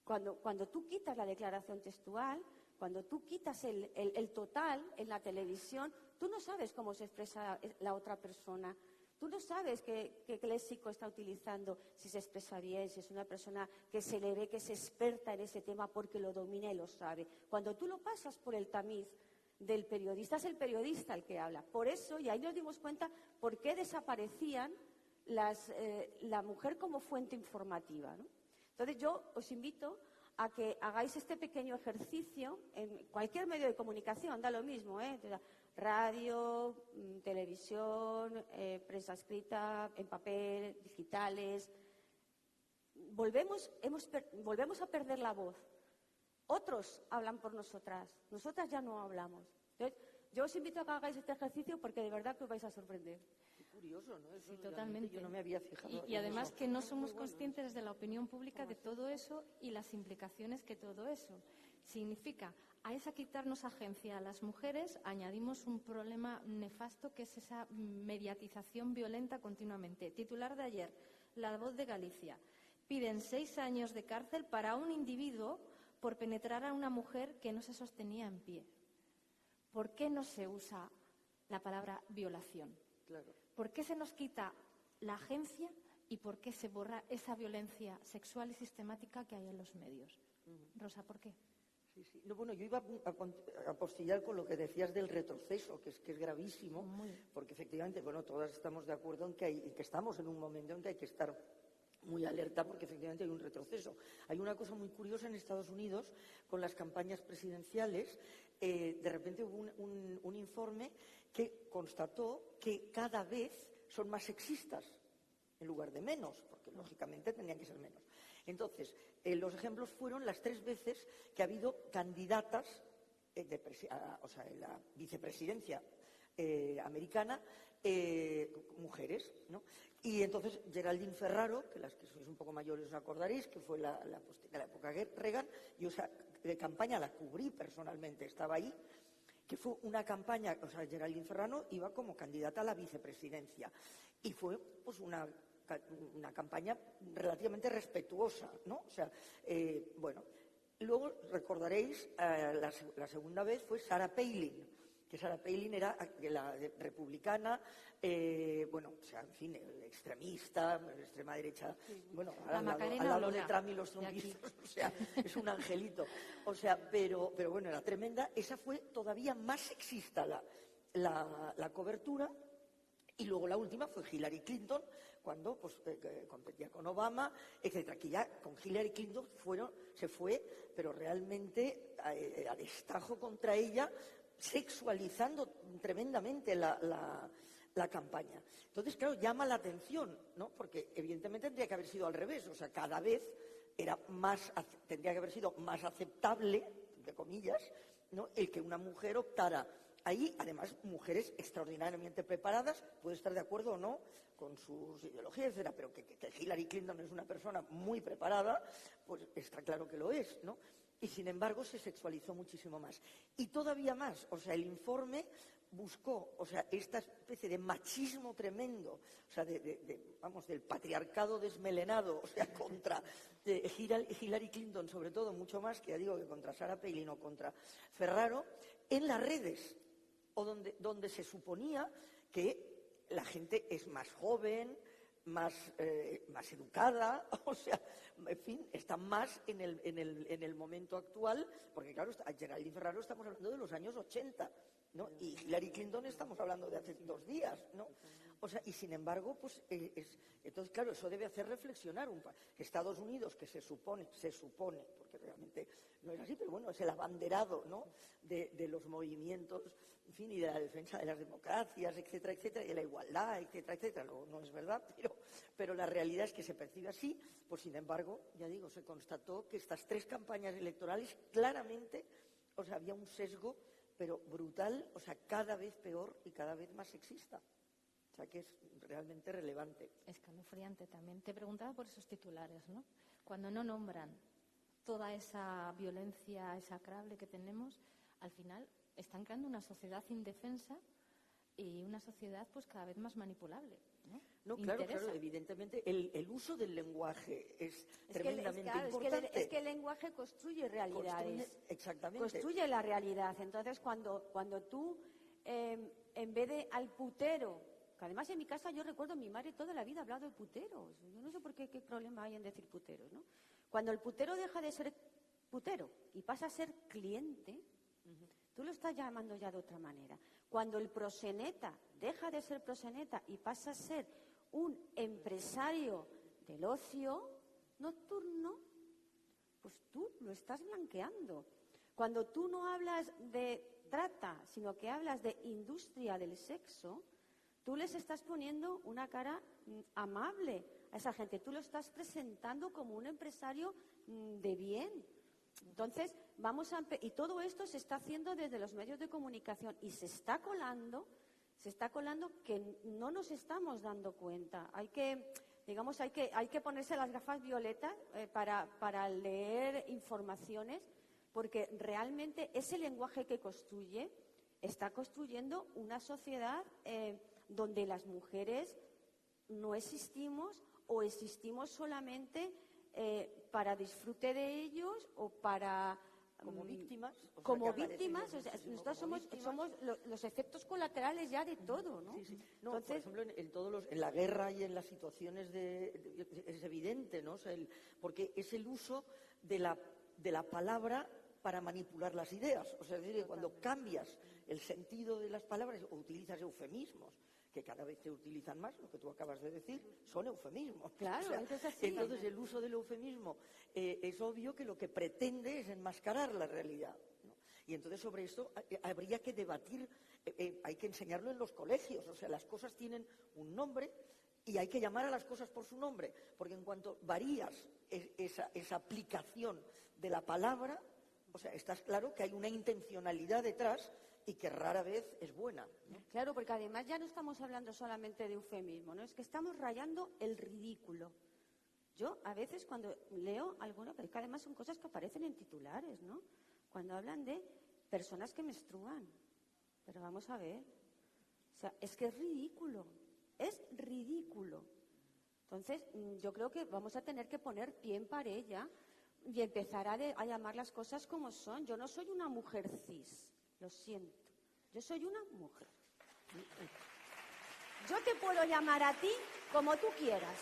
S5: Cuando tú quitas la declaración textual, cuando tú quitas el total en la televisión, tú no sabes cómo se expresa la otra persona. Tú no sabes qué léxico está utilizando, si se expresa bien, si es una persona que se le ve que es experta en ese tema porque lo domina y lo sabe. Cuando tú lo pasas por el tamiz del periodista, es el periodista el que habla. Por eso, y ahí nos dimos cuenta por qué desaparecían la mujer como fuente informativa, ¿no? Entonces yo os invito a que hagáis este pequeño ejercicio en cualquier medio de comunicación, da lo mismo, radio, televisión, prensa escrita, en papel, digitales. Volvemos a perder la voz. Otros hablan por nosotras ya no hablamos. Entonces, yo os invito a que hagáis este ejercicio porque de verdad que os vais a sorprender.
S3: Qué curioso, ¿no? Eso
S2: Sí, totalmente.
S3: yo no me había fijado.
S2: Y además que no somos conscientes desde la opinión pública de todo eso y las implicaciones que todo eso significa. A esa quitarnos agencia a las mujeres añadimos un problema nefasto que es esa mediatización violenta continuamente. Titular de ayer, La Voz de Galicia. Piden 6 años de cárcel para un individuo por penetrar a una mujer que no se sostenía en pie. ¿Por qué no se usa la palabra violación?
S3: Claro.
S2: ¿Por qué se nos quita la agencia y por qué se borra esa violencia sexual y sistemática que hay en los medios? Rosa, ¿por qué?
S3: Sí, sí. No, bueno, yo iba a apostillar con lo que decías del retroceso, que es gravísimo, porque efectivamente, bueno, todas estamos de acuerdo en que estamos en un momento en que hay que estar muy alerta porque efectivamente hay un retroceso. Hay una cosa muy curiosa en Estados Unidos con las campañas presidenciales. De repente hubo un informe que constató que cada vez son más sexistas en lugar de menos, porque lógicamente tendrían que ser menos. Entonces, los ejemplos fueron las 3 veces que ha habido candidatas, o sea, en la vicepresidencia americana, mujeres, ¿no? Y entonces Geraldine Ferraro, que las que sois un poco mayores os acordaréis, que fue de la época Reagan, yo esa campaña la cubrí personalmente, estaba ahí, que fue una campaña, o sea, Geraldine Ferraro iba como candidata a la vicepresidencia y fue pues una campaña relativamente respetuosa, ¿no? O sea, bueno, luego recordaréis, la segunda vez fue Sarah Palin, que Sarah Palin era la republicana, bueno, o sea, en fin, extremista, extrema derecha, bueno, al lado de Trump y los trumpistas, o sea, es un angelito, o sea, pero bueno, era tremenda. Esa fue todavía más sexista la cobertura. Y luego la última fue Hillary Clinton, cuando pues, competía con Obama, etcétera, que ya con Hillary Clinton se fue, pero realmente a destajo contra ella, sexualizando tremendamente la campaña. Entonces, claro, llama la atención, ¿no? Porque evidentemente tendría que haber sido al revés, o sea, cada vez tendría que haber sido más aceptable, entre comillas, ¿no? El que una mujer optara. Ahí, además, mujeres extraordinariamente preparadas, puede estar de acuerdo o no con sus ideologías, etcétera, pero que Hillary Clinton es una persona muy preparada, pues está claro que lo es, ¿no? Y sin embargo se sexualizó muchísimo más. Y todavía más, o sea, el informe buscó, o sea, esta especie de machismo tremendo, o sea, del patriarcado desmelenado, o sea, contra Hillary Clinton, sobre todo, mucho más, que ya digo, que contra Sarah Palin o contra Ferraro, en las redes, o donde se suponía que la gente es más joven, más educada, o sea, en fin, está más en el momento actual, porque claro, a Geraldine Ferraro estamos hablando de los años 80, ¿no? Y Hillary Clinton estamos hablando de hace 2 días, ¿no? O sea, y sin embargo, pues, entonces, claro, eso debe hacer reflexionar Estados Unidos, que se supone, porque realmente no es así, pero bueno, es el abanderado, ¿no? De los movimientos, en fin, y de la defensa de las democracias, etcétera, etcétera, y de la igualdad, etcétera, etcétera. No es verdad, pero la realidad es que se percibe así. Pues, sin embargo, ya digo, se constató que estas 3 campañas electorales claramente, o sea, había un sesgo, pero brutal, o sea, cada vez peor y cada vez más sexista. O sea, que es realmente relevante.
S2: Escalofriante también. Te preguntaba por esos titulares, ¿no? Cuando no nombran toda esa violencia execrable que tenemos, al final están creando una sociedad indefensa y una sociedad pues cada vez más manipulable, ¿no?
S3: No, claro, evidentemente el uso del lenguaje es tremendamente importante.
S5: Es que el lenguaje construye realidades.
S3: Exactamente.
S5: Construye la realidad. Entonces, cuando tú, en vez de al putero, que además en mi casa yo recuerdo mi madre toda la vida ha hablado de puteros. Yo no sé por qué problema hay en decir puteros, ¿no? Cuando el putero deja de ser putero y pasa a ser cliente, tú lo estás llamando ya de otra manera. Cuando el proxeneta deja de ser proxeneta y pasa a ser un empresario del ocio nocturno, pues tú lo estás blanqueando. Cuando tú no hablas de trata, sino que hablas de industria del sexo, tú les estás poniendo una cara amable a esa gente. Tú lo estás presentando como un empresario de bien. Entonces, y todo esto se está haciendo desde los medios de comunicación y se está colando que no nos estamos dando cuenta. Hay que ponerse las gafas violetas para leer informaciones, porque realmente ese lenguaje que está construyendo una sociedad donde las mujeres no existimos o existimos solamente para disfrute de ellos o para
S3: como víctimas.
S5: O sea, nosotros somos los efectos colaterales ya de todo, ¿no?
S3: Sí. No, entonces, por ejemplo, en la guerra y en las situaciones es evidente, ¿no? O sea, porque es el uso de la palabra para manipular las ideas. O sea, es decir, cuando cambias el sentido de las palabras o utilizas eufemismos, que cada vez se utilizan más, lo que tú acabas de decir, son eufemismos.
S5: Claro,
S3: O sea,
S5: es así.
S3: entonces el uso del eufemismo es obvio que lo que pretende es enmascarar la realidad, ¿no? Y entonces sobre esto habría que debatir, hay que enseñarlo en los colegios, o sea, las cosas tienen un nombre y hay que llamar a las cosas por su nombre, porque en cuanto varías esa aplicación de la palabra, o sea, estás claro que hay una intencionalidad detrás y que rara vez es buena, ¿no?
S5: Claro, porque además ya no estamos hablando solamente de eufemismo, ¿no? Es que estamos rayando el ridículo. Yo a veces cuando leo alguno, pero es que además son cosas que aparecen en titulares, ¿no? Cuando hablan de personas que menstruan. Pero vamos a ver, o sea, es que es ridículo. Entonces, yo creo que vamos a tener que poner pie en pared ya y empezar a llamar las cosas como son. Yo no soy una mujer cis, lo siento. Yo soy una mujer. Yo te puedo llamar a ti como tú quieras.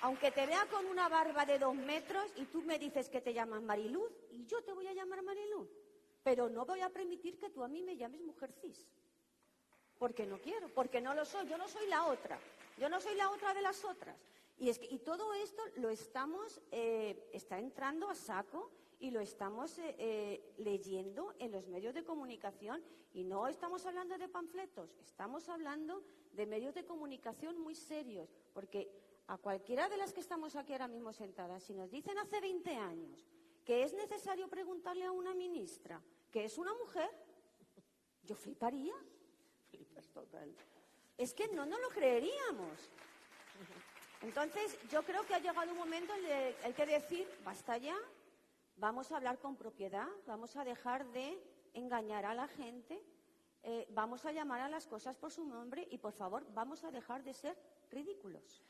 S5: Aunque te vea con una barba de 2 metros y tú me dices que te llamas Mariluz, y yo te voy a llamar Mariluz. Pero no voy a permitir que tú a mí me llames mujer cis. Porque no quiero, porque no lo soy. Yo no soy la otra. Yo no soy la otra de las otras. Y todo esto lo está entrando a saco y lo estamos leyendo en los medios de comunicación. Y no estamos hablando de panfletos, estamos hablando de medios de comunicación muy serios. Porque a cualquiera de las que estamos aquí ahora mismo sentadas, si nos dicen hace 20 años que es necesario preguntarle a una ministra que es una mujer, yo fliparía.
S3: Flipas total.
S5: Es que no nos lo creeríamos. Entonces, yo creo que ha llegado un momento en el que hay que decir, basta ya, vamos a hablar con propiedad, vamos a dejar de engañar a la gente, vamos a llamar a las cosas por su nombre y, por favor, vamos a dejar de ser ridículos.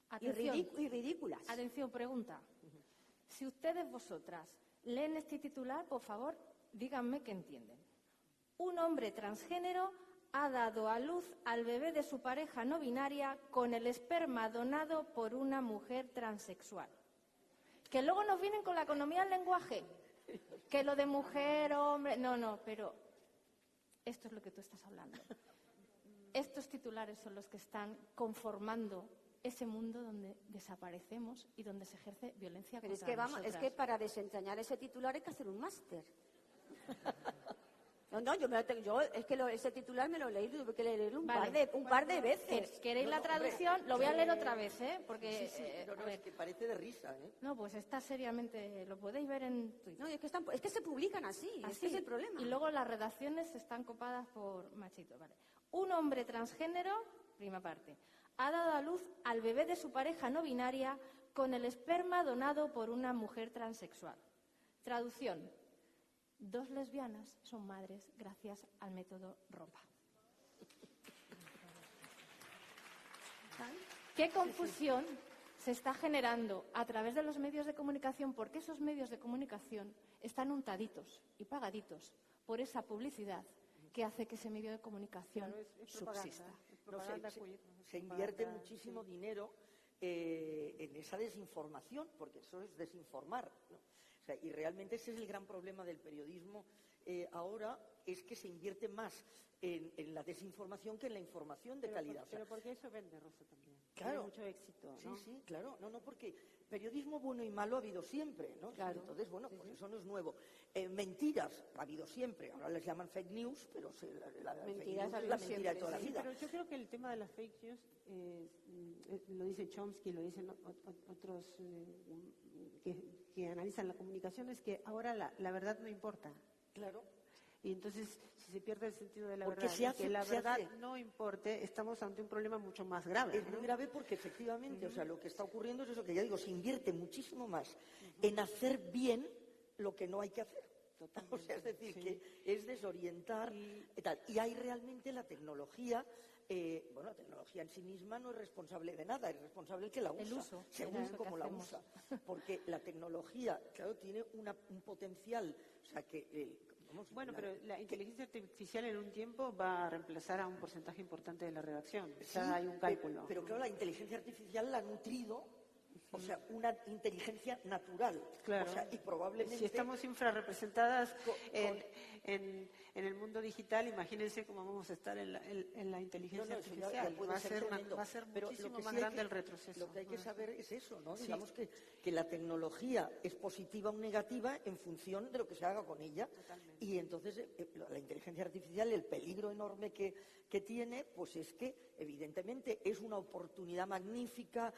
S2: Atención.
S5: Y ridículas.
S2: Atención, pregunta. Si ustedes, vosotras, leen este titular, por favor, díganme qué entienden. Un hombre transgénero ha dado a luz al bebé de su pareja no binaria con el esperma donado por una mujer transexual. Que luego nos vienen con la economía del lenguaje, que lo de mujer, hombre... No, pero esto es lo que tú estás hablando. Estos titulares son los que están conformando ese mundo donde desaparecemos y donde se ejerce violencia
S5: Pero
S2: contra nosotras.
S5: es que para desentrañar ese titular hay que hacer un máster. Ese titular me lo leí, tuve que leerlo un par de veces.
S2: ¿Queréis la traducción? Lo voy a leer otra vez, ¿eh? Porque,
S3: Sí, es que parece de risa, ¿eh?
S2: No, pues está seriamente, lo podéis ver en Twitter.
S5: No, es que se publican así, ese es el problema.
S2: Y luego las redacciones están copadas por machitos, ¿vale? Un hombre transgénero, prima parte, ha dado a luz al bebé de su pareja no binaria con el esperma donado por una mujer transexual. Traducción: 2 lesbianas son madres gracias al método Ropa. ¿Qué confusión se está generando a través de los medios de comunicación? Porque esos medios de comunicación están untaditos y pagaditos por esa publicidad que hace que ese medio de comunicación subsista.
S3: Se invierte muchísimo dinero en esa desinformación, porque eso es desinformar, ¿no? O sea, y realmente ese es el gran problema del periodismo ahora, es que se invierte más en la desinformación que en la información de calidad.
S4: Pero porque eso vende, Rosa, también.
S3: Claro.
S4: Tiene mucho éxito, ¿no?
S3: Sí, claro. No, porque periodismo bueno y malo ha habido siempre, ¿no?
S5: Claro.
S3: Entonces, bueno, pues eso no es nuevo. Mentiras ha habido siempre. Ahora les llaman fake news, pero la
S5: Mentiras
S3: fake news es
S5: ha
S3: la
S5: habido
S3: mentira de
S5: siempre,
S3: toda la
S4: Sí,
S3: vida.
S4: pero yo creo que el tema de las fake news, lo dice Chomsky, lo dicen otros que analizan la comunicación, es que ahora la verdad no importa.
S3: Claro.
S4: Y entonces, si se pierde el sentido de la
S3: Porque
S4: verdad,
S3: se hace-
S4: que la
S3: se
S4: verdad
S3: hace-
S4: no importe, estamos ante un problema mucho más grave.
S3: Es muy grave porque efectivamente, o sea, lo que está ocurriendo es eso que ya digo, se invierte muchísimo más en hacer bien lo que no hay que hacer. O sea, es decir, que es desorientar y tal. Y hay realmente la tecnología, la tecnología en sí misma no es responsable de nada, es responsable el que la usa,
S2: El uso,
S3: según
S2: era lo que
S3: cómo la
S2: hacemos.
S3: usa. Porque la tecnología, claro, tiene un potencial, o sea, que...
S4: Bueno, pero la inteligencia artificial en un tiempo va a reemplazar a un porcentaje importante de la redacción.
S3: Sí,
S4: Ya hay un cálculo.
S3: Pero claro, la inteligencia artificial la ha nutrido O sea, una inteligencia natural.
S4: Claro.
S3: O sea, y probablemente...
S4: Si estamos infrarrepresentadas en el mundo digital, imagínense cómo vamos a estar en la inteligencia
S3: No, eso ya
S4: artificial.
S3: puede
S4: Va a
S3: ser
S4: ser
S3: tremendo. Pero
S4: muchísimo
S3: lo que
S4: más
S3: sí hay
S4: grande
S3: que-
S4: el retroceso.
S3: Lo que hay que saber es eso, ¿no?
S4: Sí.
S3: Digamos que la tecnología es positiva o negativa en función de lo que se haga con ella.
S4: Totalmente.
S3: Y entonces la inteligencia artificial, el peligro enorme que tiene, pues es que evidentemente es una oportunidad magnífica,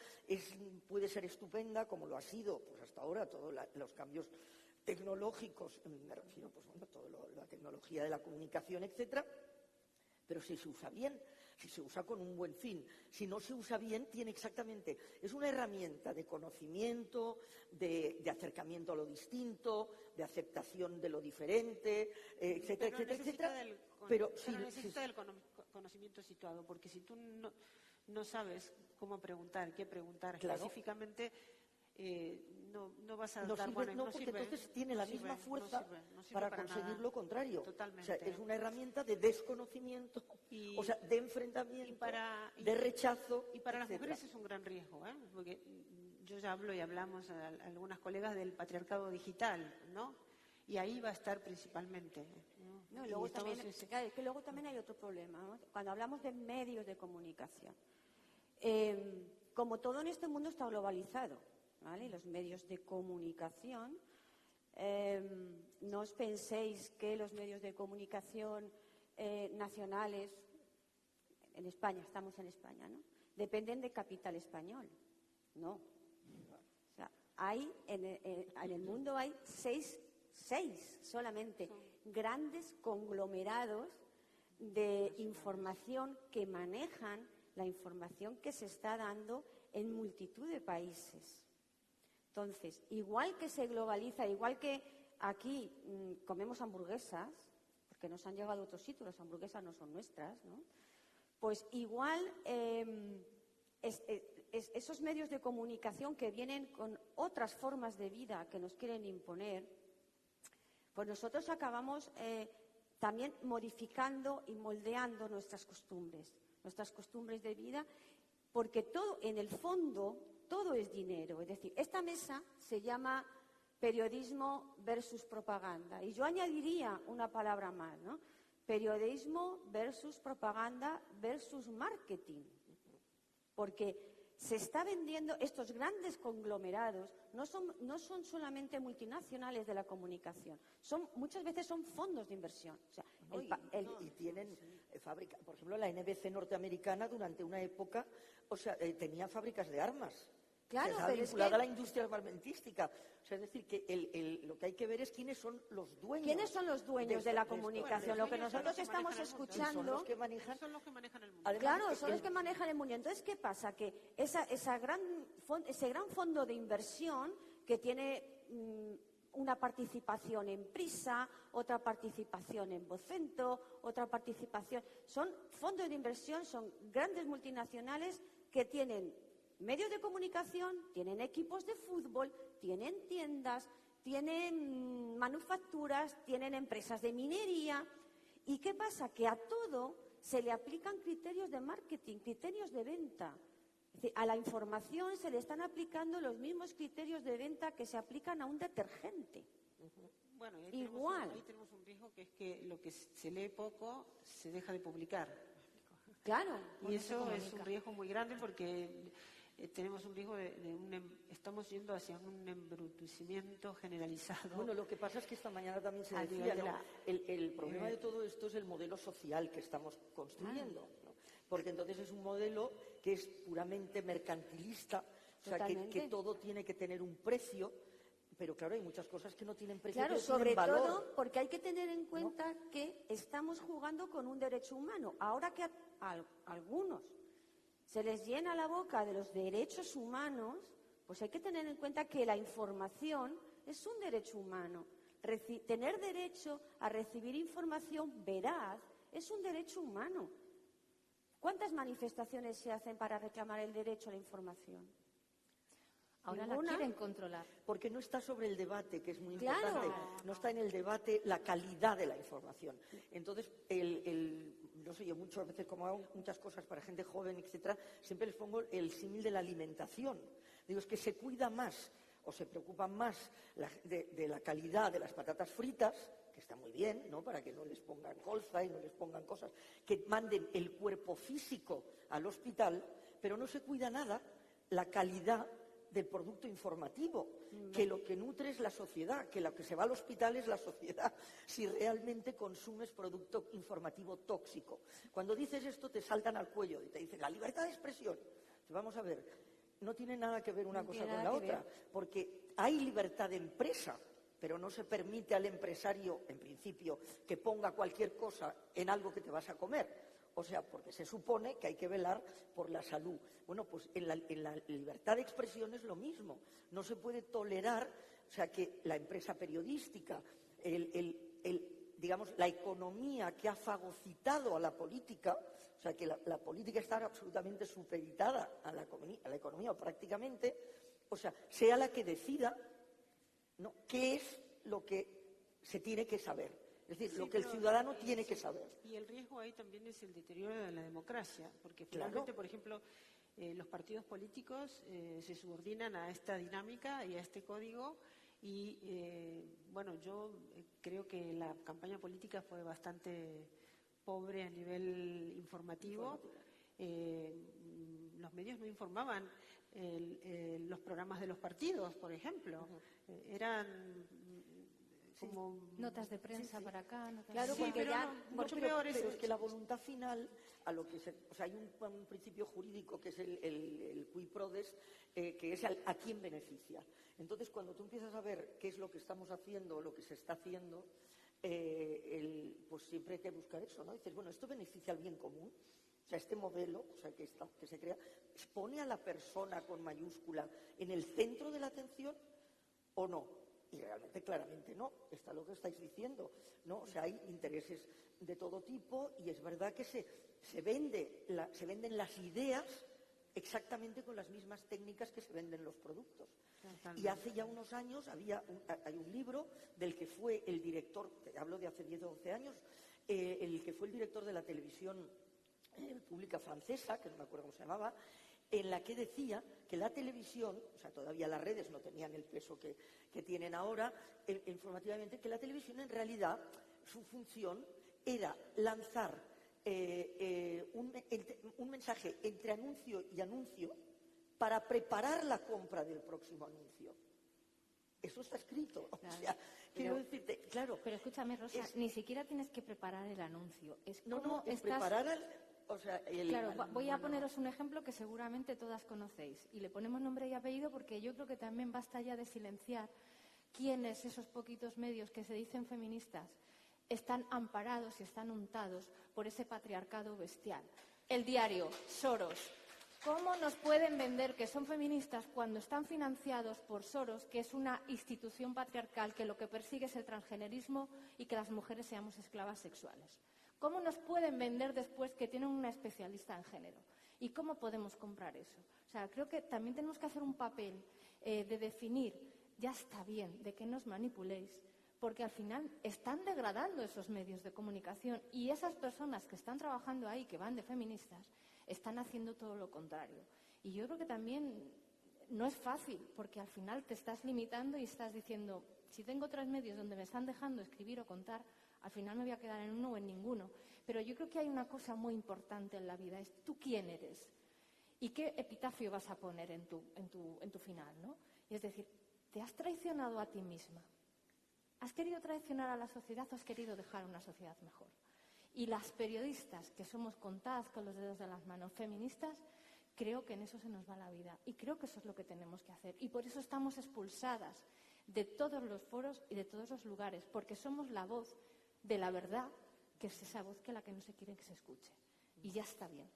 S3: puede ser estupenda, como lo ha sido pues hasta ahora todos los cambios tecnológicos, me refiero pues bueno, toda la tecnología de la comunicación, etcétera, pero si se usa bien, si se usa con un buen fin. Si no se usa bien, es una herramienta de conocimiento, de acercamiento a lo distinto, de aceptación de lo diferente, etcétera,
S4: Pero
S3: etcétera,
S4: necesita
S3: etcétera. Pero si
S4: necesita del conocimiento situado, porque si tú no sabes cómo preguntar, qué preguntar
S3: Claro.
S4: específicamente, no vas a
S3: no
S4: dar
S3: sirve,
S4: buena-
S3: no, porque
S4: sirve,
S3: entonces tiene la
S4: no
S3: misma
S4: sirve,
S3: fuerza
S4: no sirve
S3: para
S4: para
S3: conseguir
S4: nada.
S3: lo contrario.
S4: Totalmente.
S3: O sea, es una herramienta de desconocimiento,
S4: Y-
S3: o sea, de enfrentamiento, de rechazo,
S4: Y para las
S3: etcétera.
S4: mujeres es un gran riesgo, ¿eh? Porque yo ya hablo y hablamos a algunas colegas del patriarcado digital, ¿no? Y ahí va a estar principalmente.
S5: No, y
S4: Y
S5: luego
S4: estamos
S5: también,
S4: ese-
S5: claro, es que luego también hay otro problema, ¿no? Cuando hablamos de medios de comunicación. Como todo en este mundo está globalizado, ¿vale? Y los medios de comunicación, no os penséis que los medios de comunicación nacionales, en España, estamos en España, ¿no? Dependen de capital español. No. O sea, en el mundo hay seis solamente grandes conglomerados de información que manejan la información que se está dando en multitud de países. Entonces, igual que se globaliza, igual que aquí comemos hamburguesas, porque nos han llegado otros sitios, las hamburguesas no son nuestras, ¿no? Pues igual esos medios de comunicación que vienen con otras formas de vida que nos quieren imponer, pues nosotros acabamos también modificando y moldeando nuestras costumbres de vida, porque todo, en el fondo, todo es dinero. Es decir, esta mesa se llama periodismo versus propaganda. Y yo añadiría una palabra más, ¿no? Periodismo versus propaganda versus marketing. Porque se está vendiendo, estos grandes conglomerados no son solamente multinacionales de la comunicación, muchas veces son fondos de inversión. O sea,
S3: Y tienen fábricas, por ejemplo, la NBC norteamericana durante una época, o sea, tenía fábricas de armas.
S5: Claro,
S3: estaba
S5: pero es
S3: vinculada
S5: que-
S3: a la industria armamentística. O sea, es decir, que lo que hay que ver es quiénes son los dueños.
S5: ¿Quiénes son los dueños de la
S3: esto?
S5: comunicación?
S4: Bueno,
S5: Lo que
S4: los dueños
S5: nosotros
S4: son los que
S5: estamos
S4: manejan el mundo.
S3: Y son
S5: escuchando...
S3: los que manejan.
S4: Son los que manejan el mundo.
S3: Además,
S5: Claro, son los que manejan el mundo. Entonces, ¿qué pasa? Que ese gran fondo de inversión que tiene una participación en Prisa, otra participación en Vocento, otra participación... Son fondos de inversión, son grandes multinacionales que tienen medios de comunicación, tienen equipos de fútbol, tienen tiendas, tienen manufacturas, tienen empresas de minería. ¿Y qué pasa? Que a todo se le aplican criterios de marketing, criterios de venta. Es decir, a la información se le están aplicando los mismos criterios de venta que se aplican a un detergente.
S4: Bueno, y ahí
S5: Igual.
S4: ahí tenemos un riesgo que es que lo que se lee poco se deja de publicar.
S5: Claro.
S4: Y eso es un riesgo muy grande porque tenemos un riesgo estamos yendo hacia un embrutecimiento generalizado.
S3: Bueno, lo que pasa es que esta mañana también se
S4: A
S3: decía,
S4: nivel de
S3: ¿no?
S4: la-
S3: El problema de todo esto es el modelo social que estamos construyendo, ¿no? Porque entonces es un modelo que es puramente mercantilista, o sea, que
S5: Totalmente.
S3: todo tiene que tener un precio, pero claro, hay muchas cosas que no tienen precio,
S5: Claro,
S3: pero tienen
S5: sobre
S3: valor.
S5: todo porque hay que tener en cuenta que estamos jugando con un derecho humano. Ahora que a algunos se les llena la boca de los derechos humanos, pues hay que tener en cuenta que la información es un derecho humano. Tener derecho a recibir información veraz es un derecho humano. ¿Cuántas manifestaciones se hacen para reclamar el derecho a la información?
S2: Ahora
S5: ¿Ninguna?
S2: la quieren controlar.
S3: Porque no está sobre el debate, que es muy
S5: Claro.
S3: importante. No está en el debate la calidad de la información. Entonces, no sé, yo muchas veces, como hago muchas cosas para gente joven, etcétera, siempre les pongo el símil de la alimentación. Digo, es que se cuida más o se preocupan más de la calidad de las patatas fritas, que está muy bien, ¿no? Para que no les pongan colza y no les pongan cosas, que manden el cuerpo físico al hospital, pero no se cuida nada la calidad del producto informativo, que lo que nutre es la sociedad, que lo que se va al hospital es la sociedad, si realmente consumes producto informativo tóxico. Cuando dices esto te saltan al cuello y te dicen la libertad de expresión. Vamos a ver, no tiene nada que ver una cosa con la otra, porque hay libertad de empresa, pero no se permite al empresario, en principio, que ponga cualquier cosa en algo que te vas a comer. O sea, porque se supone que hay que velar por la salud. Bueno, pues en la libertad de expresión es lo mismo. No se puede tolerar, o sea, que la empresa periodística, digamos, la economía que ha fagocitado a la política, o sea, que la política está absolutamente supeditada a la economía, o prácticamente, o sea, sea la que decida, ¿no?, qué es lo que se tiene que saber. Es decir, lo que el ciudadano tiene que saber.
S4: Y el riesgo ahí también es el deterioro de la democracia, porque finalmente, por ejemplo, los partidos políticos se subordinan a esta dinámica y a este código y, bueno, yo creo que la campaña política fue bastante pobre a nivel informativo. Los medios no informaban los programas de los partidos, por ejemplo. Eran como
S2: notas de prensa para acá, notas
S5: Claro,
S2: de...
S5: porque ya
S3: mucho peor es que la voluntad final, a lo que o sea, hay un principio jurídico que es el qui prodest, que es a quién beneficia. Entonces, cuando tú empiezas a ver qué es lo que estamos haciendo, lo que se está haciendo, pues siempre hay que buscar eso, ¿no? Dices, bueno, esto beneficia al bien común. O sea, este modelo, o sea, que se crea, ¿pone a la persona con mayúscula en el centro de la atención o no? Y realmente, claramente no, está lo que estáis diciendo, ¿no? O sea, hay intereses de todo tipo y es verdad que se venden las ideas exactamente con las mismas técnicas que se venden los productos. Y hace ya unos años hay un libro del que fue el director, te hablo de hace 10 o 12 años, el que fue el director de la televisión pública francesa, que no me acuerdo cómo se llamaba, en la que decía que la televisión, o sea, todavía las redes no tenían el peso que tienen ahora, informativamente, que la televisión en realidad, su función era lanzar un mensaje entre anuncio y anuncio para preparar la compra del próximo anuncio. Eso está escrito. Claro, o sea, quiero decirte, claro.
S2: Pero escúchame, Rosa, ni siquiera tienes que preparar el anuncio. Es
S3: no, es preparar
S2: Claro, voy a poneros un ejemplo que seguramente todas conocéis y le ponemos nombre y apellido porque yo creo que también basta ya de silenciar quiénes, esos poquitos medios que se dicen feministas, están amparados y están untados por ese patriarcado bestial. El diario, Soros. ¿Cómo nos pueden vender que son feministas cuando están financiados por Soros, que es una institución patriarcal que lo que persigue es el transgenerismo y que las mujeres seamos esclavas sexuales? ¿Cómo nos pueden vender después que tienen una especialista en género? ¿Y cómo podemos comprar eso? O sea, creo que también tenemos que hacer un papel de definir, ya está bien, de que nos manipuléis, porque al final están degradando esos medios de comunicación y esas personas que están trabajando ahí, que van de feministas, están haciendo todo lo contrario. Y yo creo que también no es fácil, porque al final te estás limitando y estás diciendo, si tengo 3 medios donde me están dejando escribir o contar, al final me voy a quedar en uno o en ninguno. Pero yo creo que hay una cosa muy importante en la vida, es tú quién eres y qué epitafio vas a poner en tu final, ¿no? Y es decir, ¿te has traicionado a ti misma? ¿Has querido traicionar a la sociedad o has querido dejar una sociedad mejor? Y las periodistas, que somos contadas con los dedos de las manos, feministas, creo que en eso se nos va la vida. Y creo que eso es lo que tenemos que hacer. Y por eso estamos expulsadas de todos los foros y de todos los lugares, porque somos la voz de la verdad, que es esa voz que la que no se quiere que se escuche. Y ya está bien,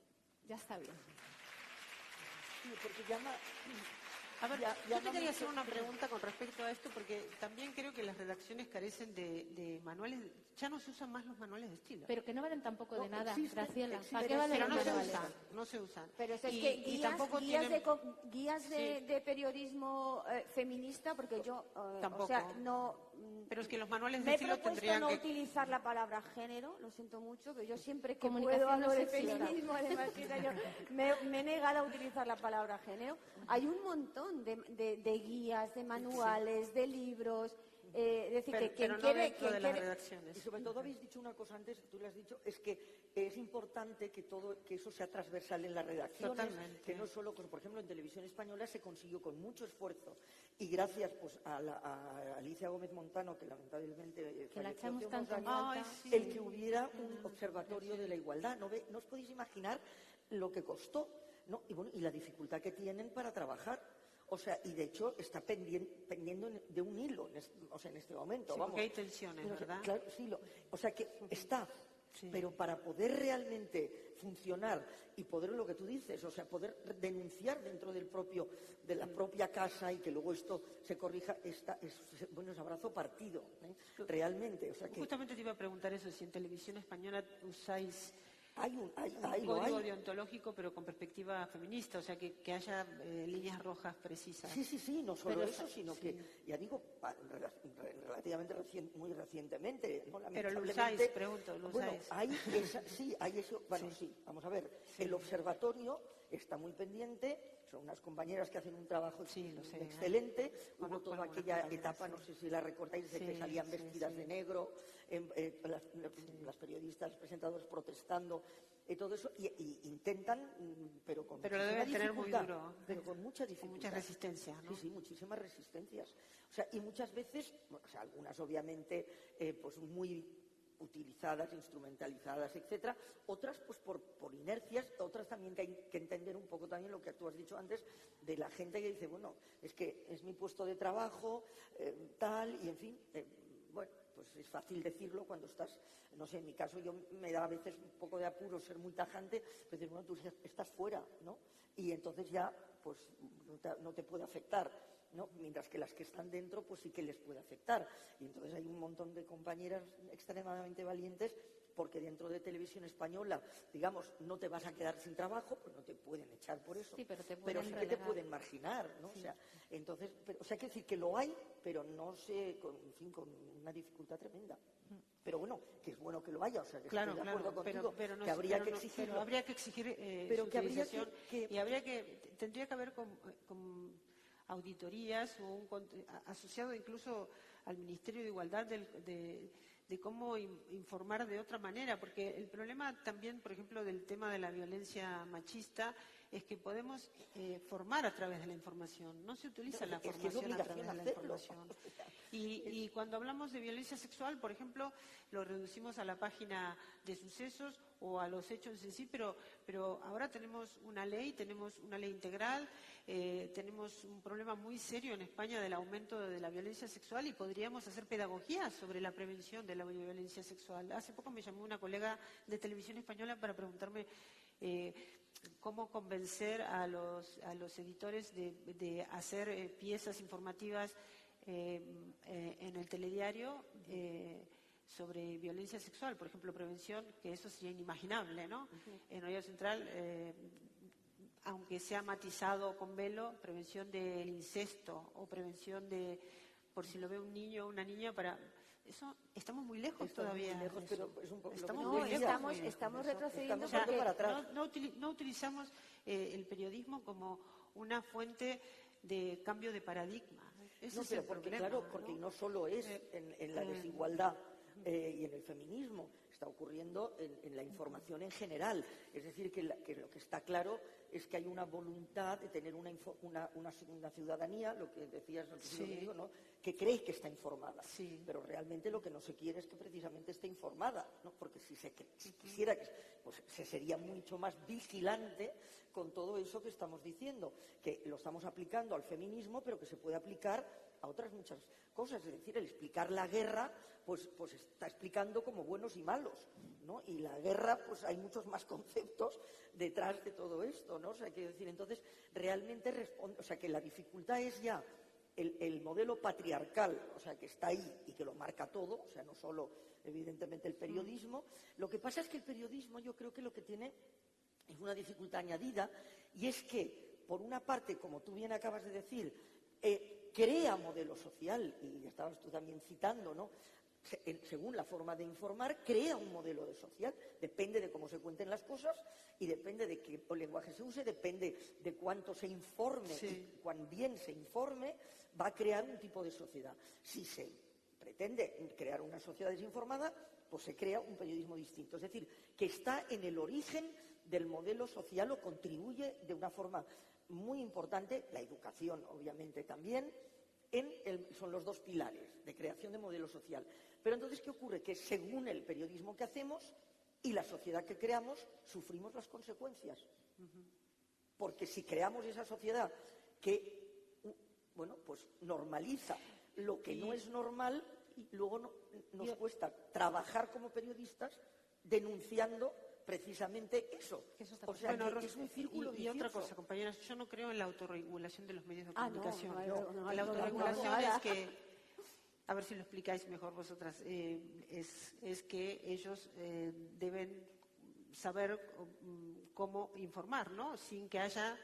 S2: ya está bien.
S3: Sí, porque llama...
S4: A ver, yo te quería hacer una pregunta con respecto a esto, porque también creo que las redacciones carecen de manuales, ya no se usan más los manuales de estilo.
S2: Pero que no valen tampoco de nada,
S3: existen,
S2: Graciela.
S3: existen,
S2: ¿Para qué valen
S4: pero
S2: los
S4: no
S2: manuales?
S4: no se usan.
S5: Pero es que
S4: Y tampoco
S5: guías de periodismo feminista, porque yo,
S4: Tampoco.
S5: o sea, no,
S4: Pero es que los manuales de
S5: me he
S4: estilo
S5: propuesto
S4: tendrían
S5: no
S4: que...
S5: utilizar la palabra género, lo siento mucho, pero yo siempre que
S2: Comunicación
S5: puedo hablo
S2: no
S5: de
S2: sexista.
S5: feminismo, además que me he negado a utilizar la palabra género. Hay un montón de guías, de manuales, de libros, es decir, que quien
S4: pero no
S5: quiere...
S4: dentro
S5: quien
S4: de las
S5: quiere-
S4: redacciones.
S3: Y sobre todo habéis dicho una cosa antes, tú lo has dicho, es que es importante que eso sea transversal en las redacciones,
S4: Totalmente.
S3: que no solo, por ejemplo, en Televisión Española se consiguió con mucho esfuerzo y gracias pues a Alicia Gómez Montano, que lamentablemente
S2: Que la
S3: falleció
S2: echamos
S3: hace unos
S2: tanto en
S3: años,
S2: falta.
S4: sí.
S3: el que hubiera un observatorio de la igualdad. No os podéis imaginar lo que costó, ¿no? Y bueno, y la dificultad que tienen para trabajar. O sea, y de hecho está pendiendo de un hilo en este momento.
S4: Sí,
S3: vamos.
S4: porque hay tensiones,
S3: Pero,
S4: ¿verdad?
S3: claro, sí, o sea que está,
S4: Sí.
S3: pero para poder realmente funcionar y poder lo que tú dices, o sea, poder denunciar dentro de la propia casa y que luego esto se corrija, es abrazo partido, ¿eh? Realmente. O sea que
S4: Justamente te iba a preguntar eso, si en Televisión Española usáis
S3: hay
S4: un
S3: lo
S4: código
S3: hay.
S4: deontológico, pero con perspectiva feminista, o sea, que haya líneas rojas precisas.
S3: Sí, no solo
S4: Pero
S3: eso, sino
S4: sí.
S3: que, ya digo, relativamente muy recientemente, ¿no?
S4: Pero lo
S3: Lamentablemente,
S4: usáis, pregunto, ¿lo
S3: bueno,
S4: usáis?
S3: hay eso, bueno, sí, vamos a ver, el observatorio está muy pendiente, son unas compañeras que hacen un trabajo
S4: Sí, lo sé,
S3: excelente, hubo
S4: conozco
S3: toda
S4: algunas
S3: aquella
S4: compañeras,
S3: etapa,
S4: sí.
S3: no sé si la recordáis, de que
S4: Sí,
S3: salían
S4: sí,
S3: vestidas
S4: sí.
S3: de negro, las periodistas, los presentadores protestando, y todo eso, y intentan, pero con
S4: Pero lo
S3: muchísima
S4: deben tener muy
S3: dificultad,
S4: duro.
S3: pero con mucha
S4: Con
S3: dificultad.
S4: muchas resistencias, ¿no?
S3: Sí, muchísimas resistencias. O sea, y muchas veces, bueno, o sea, algunas obviamente pues muy utilizadas, instrumentalizadas, etcétera, otras pues por inercias, otras también que hay que entender un poco también lo que tú has dicho antes de la gente que dice, bueno, es que es mi puesto de trabajo, tal, y en fin, bueno, pues es fácil decirlo cuando estás, no sé, en mi caso yo me da a veces un poco de apuro ser muy tajante, pero decir, bueno, tú estás fuera, ¿no? Y entonces ya, pues no te puede afectar, ¿no? Mientras que las que están dentro, pues sí que les puede afectar. Y entonces hay un montón de compañeras extremadamente valientes porque dentro de Televisión Española, digamos, no te vas a quedar sin trabajo, pues no te pueden echar por eso.
S2: Sí, pero te
S3: sí
S2: pueden
S3: que te
S2: relegar.
S3: pueden marginar, ¿no? O sea, entonces, o sea, que decir que lo hay, pero no sé, en fin, con una dificultad tremenda. Pero bueno, que es bueno que lo haya, o sea, que
S4: Claro,
S3: estoy de acuerdo contigo,
S4: pero no
S3: que
S4: es-
S3: habría
S4: pero
S3: que
S4: no-
S3: exigirlo.
S4: pero habría que exigir
S3: Pero
S4: su
S3: que habría
S4: utilización
S3: que-
S4: y tendría que haber con auditorías o asociado incluso al Ministerio de Igualdad de cómo informar de otra manera, porque el problema también, por ejemplo, del tema de la violencia machista es que podemos formar a través de la información, no se utiliza la
S3: Es que es
S4: formación a
S3: obligación
S4: través de la
S3: hacerlo.
S4: información. Y cuando hablamos de violencia sexual, por ejemplo, lo reducimos a la página de sucesos o a los hechos en sí, pero ahora tenemos una ley integral, tenemos un problema muy serio en España del aumento de la violencia sexual y podríamos hacer pedagogía sobre la prevención de la violencia sexual. Hace poco me llamó una colega de Televisión Española para preguntarme cómo convencer a los editores de hacer piezas informativas en el telediario sobre violencia sexual, por ejemplo, prevención, que eso sería inimaginable, ¿no? En Horario Central, aunque sea matizado con velo, prevención del incesto o prevención de, por si lo ve un niño o una niña, para... Eso estamos muy lejos todavía.
S3: Muy lejos,
S4: de eso.
S3: pero es un poco
S4: Estamos
S3: lo
S4: muy
S3: que
S4: lejos.
S3: decías.
S4: muy lejos
S5: estamos
S4: de eso.
S5: retrocediendo
S3: Estamos
S5: porque
S3: yendo para atrás.
S4: No utilizamos el periodismo como una fuente de cambio de paradigma. Ese
S3: No,
S4: es
S3: pero
S4: el
S3: porque
S4: problema,
S3: claro, porque no solo es en la desigualdad y en el feminismo, está ocurriendo en la información en general. Es decir, que lo que está claro es que hay una voluntad de tener una ciudadanía, lo que decías al principio,
S4: Sí.
S3: Rodrigo, ¿no? Que cree que está informada.
S4: Sí.
S3: Pero realmente lo que no se quiere es que precisamente esté informada, ¿no? Porque si quisiera que pues se sería mucho más vigilante con todo eso que estamos diciendo, que lo estamos aplicando al feminismo, pero que se puede aplicar a otras muchas cosas. Es decir, el explicar la guerra, pues está explicando como buenos y malos, ¿no? Y la guerra, pues hay muchos más conceptos detrás de todo esto, ¿no? O sea, quiero decir, entonces, realmente responde, o sea, que la dificultad es ya el modelo patriarcal, o sea, que está ahí y que lo marca todo, o sea, no solo, evidentemente, el periodismo. Lo que pasa es que el periodismo, yo creo que lo que tiene es una dificultad añadida, y es que, por una parte, como tú bien acabas de decir, crea modelo social, y ya estabas tú también citando, ¿no? Según la forma de informar, crea un modelo de social. Depende de cómo se cuenten las cosas y depende de qué lenguaje se use, depende de cuánto se informe y cuán bien se informe, va a crear un tipo de sociedad. Si se pretende crear una sociedad desinformada, pues se crea un periodismo distinto. Es decir, que está en el origen del modelo social o contribuye de una forma muy importante, la educación obviamente también, son los dos pilares de creación de modelo social. Pero entonces, ¿qué ocurre? Que según el periodismo que hacemos y la sociedad que creamos, sufrimos las consecuencias. Porque si creamos esa sociedad que, bueno, pues normaliza lo que no es normal, y luego nos cuesta trabajar como periodistas denunciando precisamente eso. O sea,
S4: bueno,
S3: que es un círculo
S4: y
S3: vicioso.
S4: otra cosa, compañeras, yo no creo en la autorregulación de los medios de
S5: Ah, no,
S4: comunicación.
S5: no,
S4: La autorregulación
S5: nada.
S4: es que, a ver si lo explicáis mejor vosotras, es que ellos deben saber cómo informar, ¿no? Sin que haya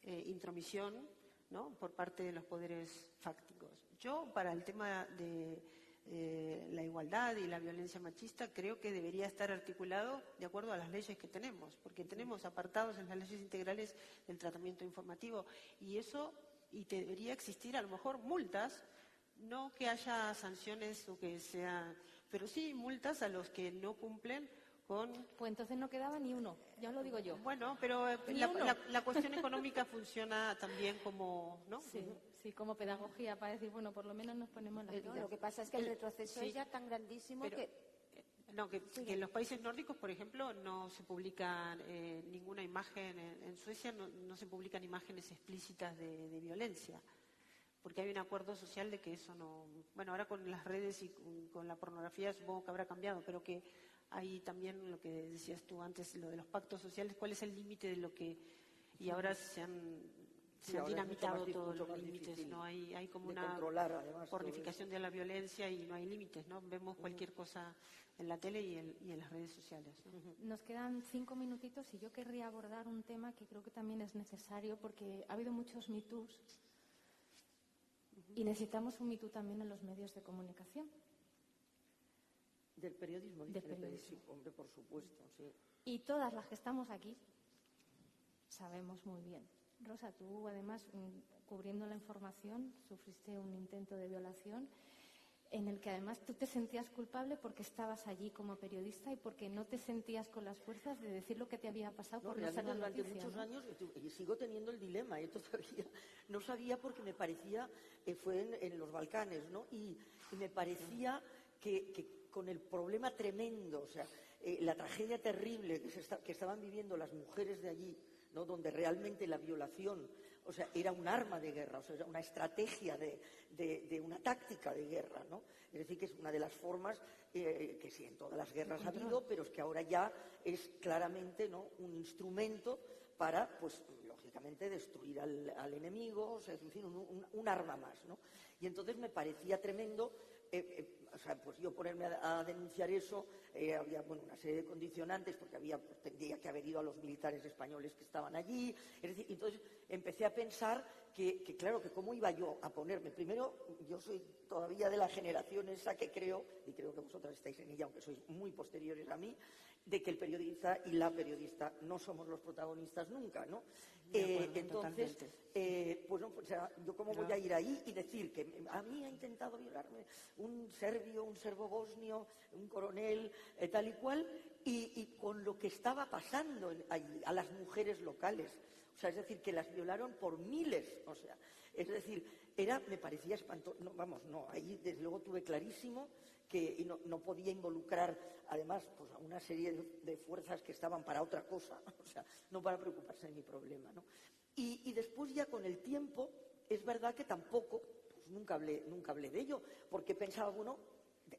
S4: intromisión, ¿no?, por parte de los poderes fácticos. Yo, para el tema de la igualdad y la violencia machista, creo que debería estar articulado de acuerdo a las leyes que tenemos, porque tenemos apartados en las leyes integrales del tratamiento informativo, y debería existir a lo mejor multas, no que haya sanciones o que sea, pero sí multas a los que no cumplen con...
S2: Pues entonces no quedaba ni uno, ya lo digo yo.
S4: Bueno, pero la cuestión económica funciona también como, ¿no?
S2: Sí, como pedagogía, para decir, bueno, por lo menos nos ponemos las
S5: No,
S2: pilas.
S5: lo que pasa es que el retroceso
S4: sí.
S5: es ya tan grandísimo
S4: Pero-
S5: que...
S4: que en los países nórdicos, por ejemplo, no se publican ninguna imagen, en Suecia no se publican imágenes explícitas de violencia, porque hay un acuerdo social de que eso no... Bueno, ahora con las redes y con la pornografía supongo que habrá cambiado, pero que hay también lo que decías tú antes, lo de los pactos sociales, cuál es el límite de lo que... Y ahora se han
S3: ahora es
S4: dinamitado
S3: mucho
S4: todos
S3: más
S4: los límites,
S3: difícil
S4: ¿no? Hay como
S3: de
S4: una
S3: controlar, además, todo
S4: pornificación de la violencia y no hay límites, ¿no? Vemos cualquier cosa en la tele y en las redes sociales, ¿no?
S2: Nos quedan 5 minutitos y yo querría abordar un tema que creo que también es necesario porque ha habido muchos Me Toos y necesitamos un Me Too también en los medios de comunicación.
S3: Del periodismo,
S2: Del periodismo.
S3: Sí, hombre, por supuesto, sí.
S2: Y todas las que estamos aquí sabemos muy bien. Rosa, tú además, cubriendo la información, sufriste un intento de violación en el que además tú te sentías culpable porque estabas allí como periodista y porque no te sentías con las fuerzas de decir lo que te había pasado por no ser la
S3: Realmente
S2: noticia,
S3: durante
S2: ¿no?
S3: muchos años, y sigo teniendo el dilema, todavía no sabía porque me parecía, fue en los Balcanes, ¿no? Y me parecía que con el problema tremendo, o sea, la tragedia terrible que estaban viviendo las mujeres de allí, ¿no?, donde realmente la violación, o sea, era un arma de guerra, o sea, era una estrategia de una táctica de guerra, ¿no? Es decir, que es una de las formas que sí en todas las guerras ha habido, pero es que ahora ya es claramente, ¿no?, un instrumento para, pues, lógicamente, destruir al enemigo, o sea, es decir, un arma más, ¿no? Y entonces me parecía tremendo, o sea, pues yo ponerme a denunciar eso, había, bueno, una serie de condicionantes, porque tendría que haber ido a los militares españoles que estaban allí, es decir, entonces empecé a pensar que claro, que cómo iba yo a ponerme. Primero, yo soy todavía de la generación esa que creo, y creo que vosotras estáis en ella, aunque sois muy posteriores a mí, de que el periodista y la periodista no somos los protagonistas nunca, ¿no? Entonces, pues, o sea, yo cómo voy a ir ahí y decir que a mí ha intentado violarme un serbio, un serbo-bosnio, un coronel, tal y cual, y con lo que estaba pasando allí, a las mujeres locales. O sea, es decir, que las violaron por miles, o sea, es decir, me parecía espantoso, ahí desde luego tuve clarísimo que no podía involucrar, además, pues a una serie de fuerzas que estaban para otra cosa, o sea, no para preocuparse de mi problema, ¿no? Y después ya con el tiempo, es verdad que tampoco, pues nunca hablé de ello, porque pensaba, bueno,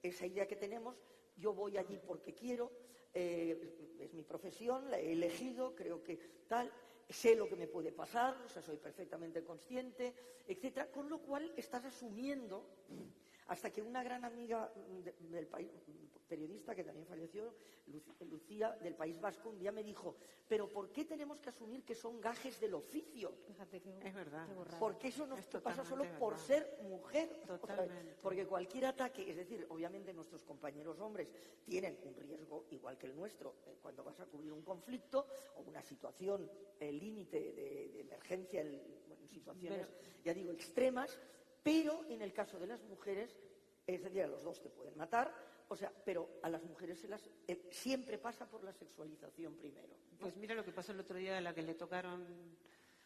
S3: esa idea que tenemos, yo voy allí porque quiero, es mi profesión, la he elegido, creo que tal, sé lo que me puede pasar, o sea, soy perfectamente consciente, etcétera, con lo cual estás asumiendo hasta que una gran amiga del país, periodista que también falleció, Lucía, del País Vasco, un día me dijo, pero ¿por qué tenemos que asumir que son gajes del oficio?
S2: Fíjate que
S4: Es verdad.
S3: Porque eso nos
S4: Es
S3: pasa solo
S4: totalmente
S3: por
S4: verdad.
S3: ser mujer.
S4: Totalmente.
S3: Porque cualquier ataque, es decir, obviamente nuestros compañeros hombres tienen un riesgo igual que el nuestro cuando vas a cubrir un conflicto o una situación límite de emergencia en situaciones, ya digo, extremas, pero en el caso de las mujeres, es decir, a los dos te pueden matar, o sea, pero a las mujeres siempre pasa por la sexualización primero.
S4: Pues mira lo que pasó el otro día a la que le tocaron.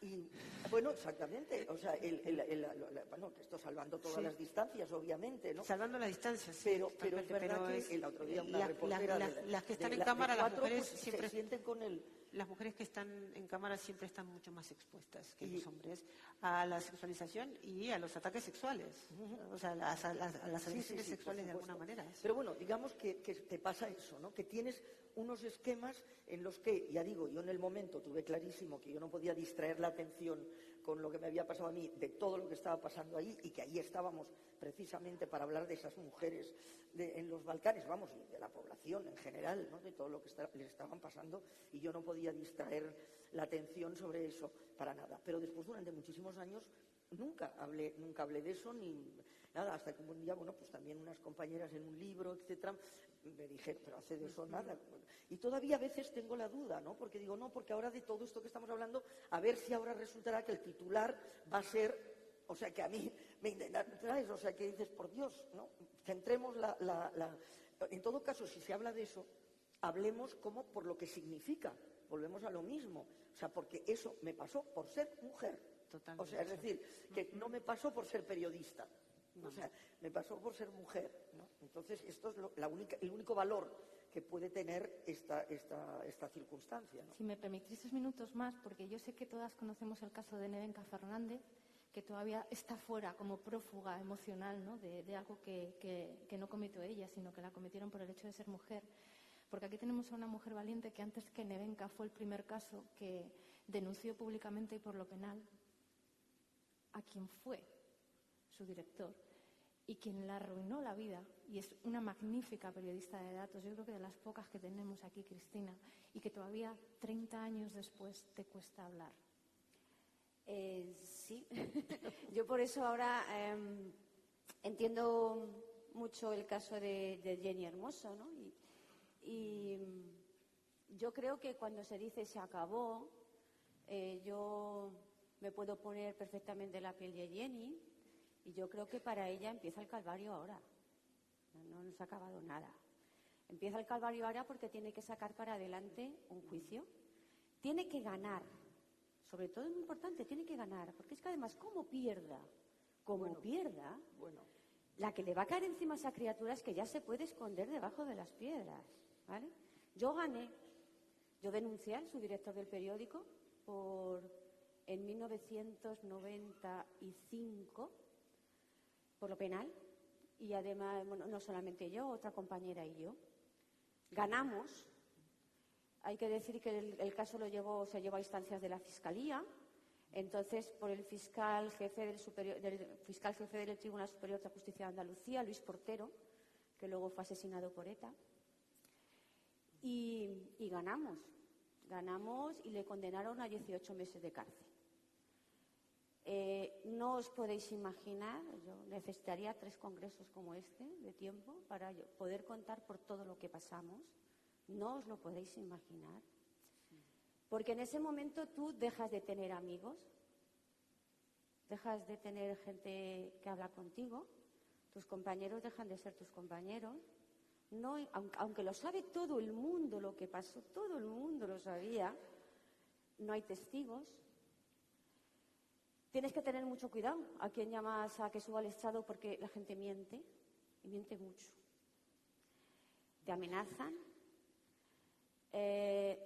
S3: Y bueno, exactamente, o sea, bueno, esto salvando todas
S4: Sí.
S3: las distancias, obviamente, ¿no?
S4: Salvando la distancia, sí.
S3: Pero
S4: totalmente,
S3: es verdad
S4: pero
S3: que el otro día una reportera
S4: las que están
S3: de
S4: en cámara, las
S3: 4,
S4: mujeres
S3: pues,
S4: siempre
S3: se sienten con el...
S4: Las mujeres que están en cámara siempre están mucho más expuestas que los hombres a la sexualización y a los ataques sexuales, o sea, a las agresiones
S3: sí, por
S4: sexuales de alguna
S3: supuesto.
S4: manera.
S3: Pero bueno, digamos que te pasa eso, ¿no? Que tienes unos esquemas en los que, ya digo, yo en el momento tuve clarísimo que yo no podía distraer la atención con lo que me había pasado a mí, de todo lo que estaba pasando ahí, y que ahí estábamos precisamente para hablar de esas mujeres en los Balcanes, vamos, y de la población en general, ¿no? De todo lo que les estaban pasando, y yo no podía distraer la atención sobre eso para nada. Pero después, durante muchísimos años, nunca hablé de eso, ni nada, hasta que un día, bueno, pues también unas compañeras en un libro, etcétera, me dijeron, pero hace de eso nada. Y todavía a veces tengo la duda, ¿no? Porque digo, no, porque ahora de todo esto que estamos hablando, a ver si ahora resultará que el titular va a ser, o sea, que a mí me intentarás, o sea, que dices, por Dios, ¿no? Centremos En todo caso, si se habla de eso, hablemos como por lo que significa, volvemos a lo mismo, o sea, porque eso me pasó por ser mujer.
S4: Totalmente.
S3: O sea, es decir, que no me pasó por ser periodista, o sea, me pasó por ser mujer, ¿no? Entonces, esto es el único valor que puede tener esta circunstancia, ¿no?
S2: Si me permitís 3 minutos más, porque yo sé que todas conocemos el caso de Nevenka Fernández, que todavía está fuera como prófuga emocional, ¿no? de algo que no cometió ella, sino que la cometieron por el hecho de ser mujer. Porque aquí tenemos a una mujer valiente que antes que Nevenka fue el primer caso que denunció públicamente y por lo penal a quien fue su director y quien le arruinó la vida, y es una magnífica periodista de datos, yo creo que de las pocas que tenemos aquí, Cristina, y que todavía 30 años después te cuesta hablar.
S5: Sí, yo por eso ahora entiendo mucho el caso de Jenny Hermoso, ¿no? Y yo creo que cuando se dice se acabó, yo me puedo poner perfectamente la piel de Jenny, y yo creo que para ella empieza el calvario ahora. No se ha acabado nada. Empieza el calvario ahora porque tiene que sacar para adelante un juicio. Tiene que ganar. Sobre todo es muy importante, tiene que ganar. Porque es que además, como pierda, la que le va a caer encima a esa criatura es que ya se puede esconder debajo de las piedras, ¿vale? Yo gané. Yo denuncié al subdirector del periódico en 1995 por lo penal, y además, bueno, no solamente yo, otra compañera y yo. Ganamos. Hay que decir que el caso se llevó a instancias de la Fiscalía. Entonces, por el fiscal jefe del Tribunal Superior de Justicia de Andalucía, Luis Portero, que luego fue asesinado por ETA. Y ganamos. Ganamos y le condenaron a 18 meses de cárcel. No os podéis imaginar, yo necesitaría 3 congresos como este de tiempo para poder contar por todo lo que pasamos. No os lo podéis imaginar. Porque en ese momento tú dejas de tener amigos, dejas de tener gente que habla contigo, tus compañeros dejan de ser tus compañeros. No, aunque lo sabe todo el mundo lo que pasó, todo el mundo lo sabía, no hay testigos. Tienes que tener mucho cuidado a quién llamas a que suba al estrado, porque la gente miente, y miente mucho. Te amenazan,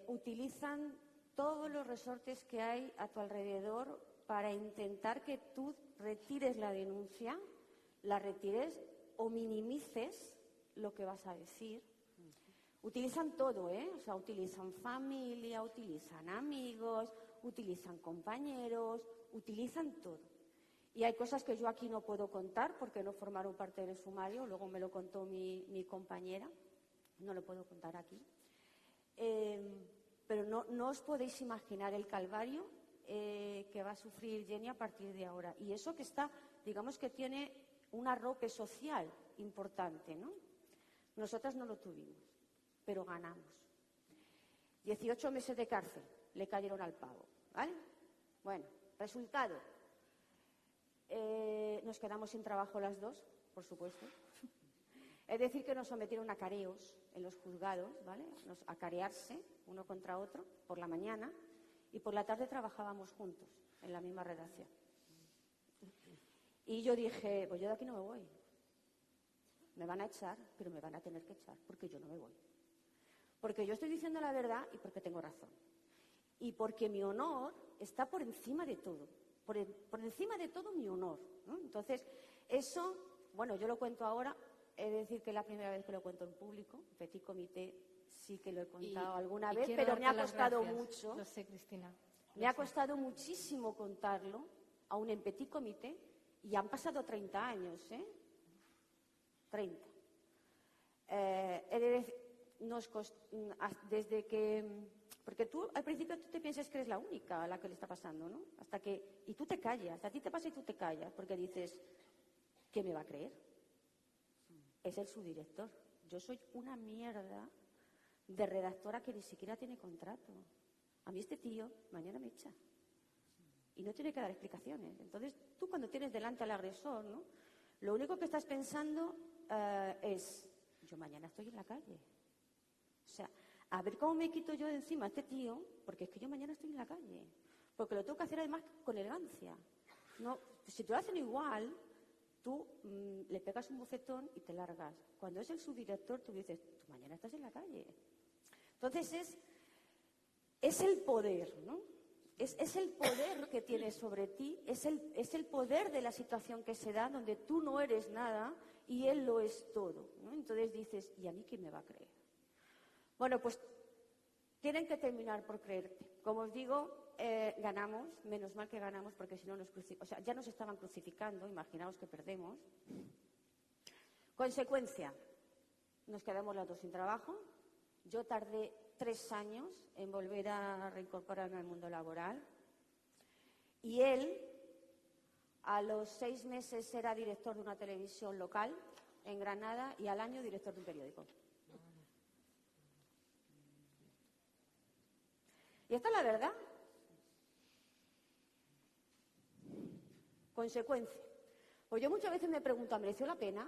S5: utilizan todos los resortes que hay a tu alrededor para intentar que tú retires la denuncia, la retires o minimices lo que vas a decir. Utilizan todo, ¿eh? O sea, utilizan familia, utilizan amigos, utilizan compañeros, utilizan todo. Y hay cosas que yo aquí no puedo contar porque no formaron parte del sumario, luego me lo contó mi compañera, no lo puedo contar aquí. Pero no os podéis imaginar el calvario que va a sufrir Jenny a partir de ahora. Y eso que está, digamos que tiene un arrope social importante, ¿no? Nosotras no lo tuvimos, pero ganamos. 18 meses de cárcel le cayeron al pavo, ¿vale? Bueno, resultado. Nos quedamos sin trabajo las dos, por supuesto. Es decir, que nos sometieron a careos en los juzgados, ¿vale? A carearse uno contra otro por la mañana y por la tarde trabajábamos juntos en la misma redacción. Y yo dije, pues yo de aquí no me voy. Me van a echar, pero me van a tener que echar porque yo no me voy. Porque yo estoy diciendo la verdad y porque tengo razón. Y porque mi honor está por encima de todo. Por encima de todo mi honor, ¿no? Entonces, eso, bueno, yo lo cuento ahora, he de decir que es la primera vez que lo cuento en público. Petit Comité sí que lo he contado alguna vez, pero me ha costado mucho.
S2: Lo sé, Cristina.
S5: Me ha costado muchísimo contarlo, aún en Petit Comité, y han pasado 30 años, ¿eh? 30. Desde que... Porque tú, al principio, tú te piensas que eres la única a la que le está pasando, ¿no? Y tú te callas, a ti te pasa y tú te callas, porque dices, ¿qué me va a creer? Es el subdirector. Yo soy una mierda de redactora que ni siquiera tiene contrato. A mí este tío mañana me echa. Y no tiene que dar explicaciones. Entonces, tú cuando tienes delante al agresor, ¿no? Lo único que estás pensando es, yo mañana estoy en la calle. O sea, a ver cómo me quito yo de encima a este tío, porque es que yo mañana estoy en la calle. Porque lo tengo que hacer además con elegancia. No, si te lo hacen igual, tú le pegas un bofetón y te largas. Cuando es el subdirector, tú dices, tú mañana estás en la calle. Entonces es el poder, ¿no? Es el poder que tienes sobre ti, es el poder de la situación que se da, donde tú no eres nada y él lo es todo, ¿no? Entonces dices, ¿y a mí quién me va a creer? Bueno, pues tienen que terminar por creerte. Como os digo, ganamos, menos mal que ganamos, porque si no ya nos estaban crucificando, imaginaos que perdemos. Consecuencia, nos quedamos las dos sin trabajo. Yo tardé 3 años en volver a reincorporarme al mundo laboral. Y él, a los 6 meses, era director de una televisión local en Granada y al año director de un periódico. Y esta es la verdad. Consecuencia. Pues yo muchas veces me pregunto, ¿mereció la pena?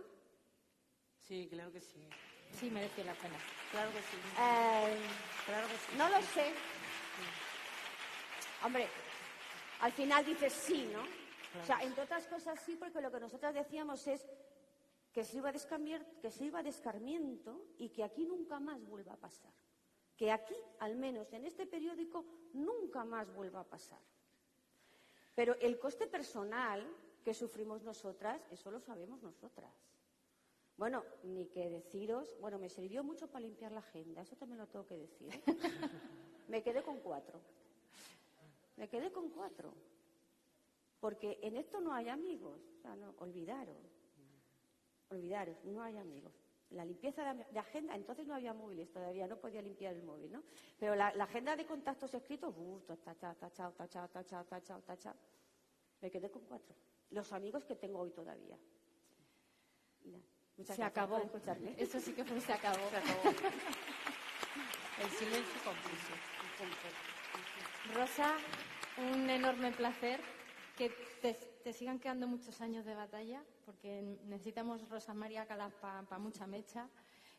S6: Sí, claro que sí.
S2: Sí, mereció la pena.
S6: Claro que sí. Claro que sí.
S5: No lo sé. Hombre, al final dices sí, ¿no?
S6: Claro.
S5: O sea, entre otras cosas sí, porque lo que nosotras decíamos es que se iba a descarmiento y que aquí nunca más vuelva a pasar. Que aquí, al menos en este periódico, nunca más vuelva a pasar. Pero el coste personal que sufrimos nosotras, eso lo sabemos nosotras. Bueno, ni que deciros, bueno, me sirvió mucho para limpiar la agenda, eso también lo tengo que decir. Me quedé con 4. Me quedé con 4. Porque en esto no hay amigos, o sea, no, olvidaros, no hay amigos. La limpieza de agenda, entonces no había móviles todavía, no podía limpiar el móvil, ¿no? Pero la agenda de contactos escritos, tachado. Me quedé con 4. Los amigos que tengo hoy todavía.
S2: Se acabó.
S5: Por escucharme.
S2: Eso sí que se acabó.
S6: Se acabó. El silencio cómplice.
S2: Rosa, un enorme placer. Que te sigan quedando muchos años de batalla, porque necesitamos Rosa María Calaf para mucha mecha.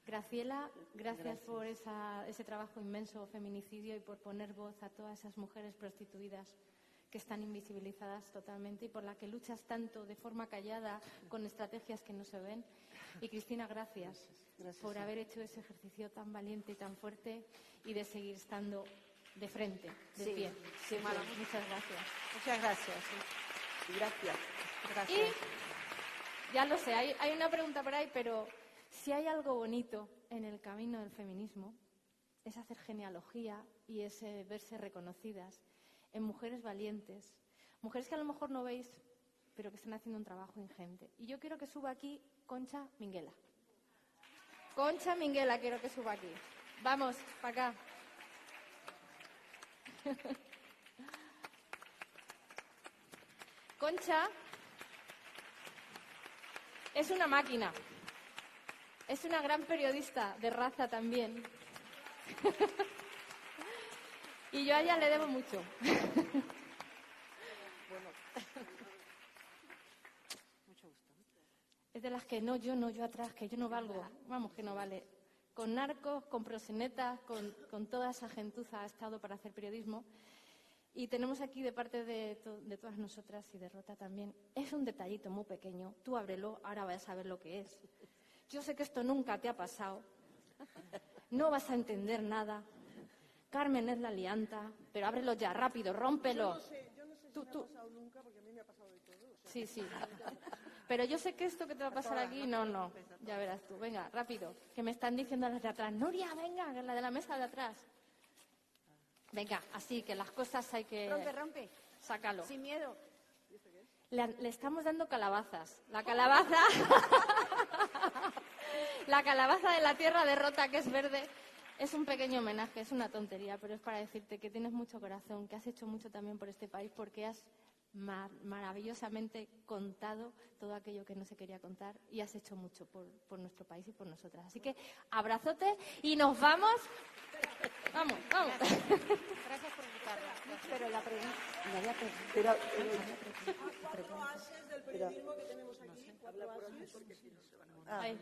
S2: Graciela, gracias por ese trabajo inmenso feminicidio y por poner voz a todas esas mujeres prostituidas que están invisibilizadas totalmente y por la que luchas tanto de forma callada con estrategias que no se ven. Y Cristina, gracias por haber hecho ese ejercicio tan valiente y tan fuerte y de seguir estando de frente, de pie.
S5: Sí,
S2: Muchas gracias.
S6: Muchas gracias.
S3: Gracias.
S6: Gracias.
S2: Y ya lo sé, hay una pregunta por ahí, pero si hay algo bonito en el camino del feminismo, es hacer genealogía y es verse reconocidas en mujeres valientes, mujeres que a lo mejor no veis pero que están haciendo un trabajo ingente. Y yo quiero que suba aquí Concha Minguela. Concha Minguela quiero que suba aquí. Vamos, para acá. Concha es una máquina. Es una gran periodista de raza también. Y yo a ella le debo mucho. Es de las que no, yo atrás, que yo no valgo. Vamos, que no vale. Con narcos, con proxenetas, con toda esa gentuza ha estado para hacer periodismo. Y tenemos aquí de parte de todas nosotras y de Rota también. Es un detallito muy pequeño. Tú ábrelo, ahora vas a saber lo que es. Yo sé que esto nunca te ha pasado. No vas a entender nada. Carmen es la lianta, pero ábrelo ya, rápido, rómpelo.
S7: Yo no sé si me ha pasado nunca, porque a mí me ha pasado de todo. O sea,
S2: Sí, sí. Pero yo sé que esto que te va a pasar aquí, no. Ya verás tú. Venga, rápido. Que me están diciendo las de atrás. Nuria, venga, que es la de la mesa de atrás. Venga, así, que las cosas hay que...
S5: Rompe.
S2: Sácalo.
S5: Sin miedo.
S2: Le estamos dando calabazas. La calabaza... La calabaza de la tierra de Rota, que es verde, es un pequeño homenaje, es una tontería, pero es para decirte que tienes mucho corazón, que has hecho mucho también por este país, porque has maravillosamente contado todo aquello que no se quería contar y has hecho mucho por nuestro país y por nosotras. Así que abrazote y nos vamos. Vamos.
S6: Gracias por invitarnos.
S5: Pero la pregunta...
S3: Pero,
S7: cuatro ases del periodismo que tenemos aquí. Cuatro ases.
S2: Ahí.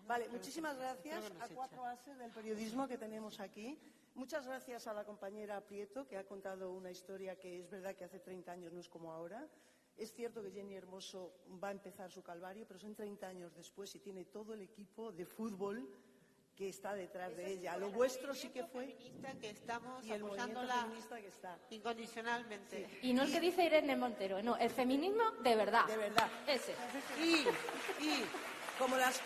S7: Vale, muchísimas gracias a cuatro ases del periodismo que tenemos aquí. Muchas gracias a la compañera Prieto, que ha contado una historia que es verdad que hace 30 años no es como ahora. Es cierto que Jenny Hermoso va a empezar su calvario, pero son 30 años después y tiene todo el equipo de fútbol que está detrás de ella. Lo vuestro sí que fue...
S6: Que estamos
S7: Y el movimiento
S6: apoyándola
S7: feminista que está.
S6: incondicionalmente.
S2: Y no el que dice Irene Montero, no, el feminismo de verdad.
S7: De verdad.
S2: Ese.
S7: Y como las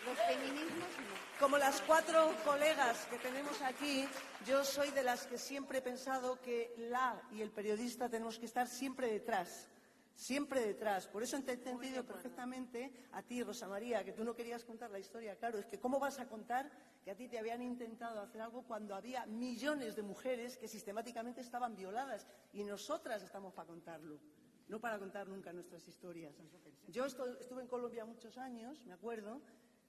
S5: Los feminismos no.
S7: Como las cuatro colegas que tenemos aquí, yo soy de las que siempre he pensado que la y el periodista tenemos que estar siempre detrás. Siempre detrás. Por eso te he entendido perfectamente a ti, Rosa María, que tú no querías contar la historia. Claro, es que ¿cómo vas a contar que a ti te habían intentado hacer algo cuando había millones de mujeres que sistemáticamente estaban violadas? Y nosotras estamos para contarlo, no para contar nunca nuestras historias. Yo estuve en Colombia muchos años, me acuerdo,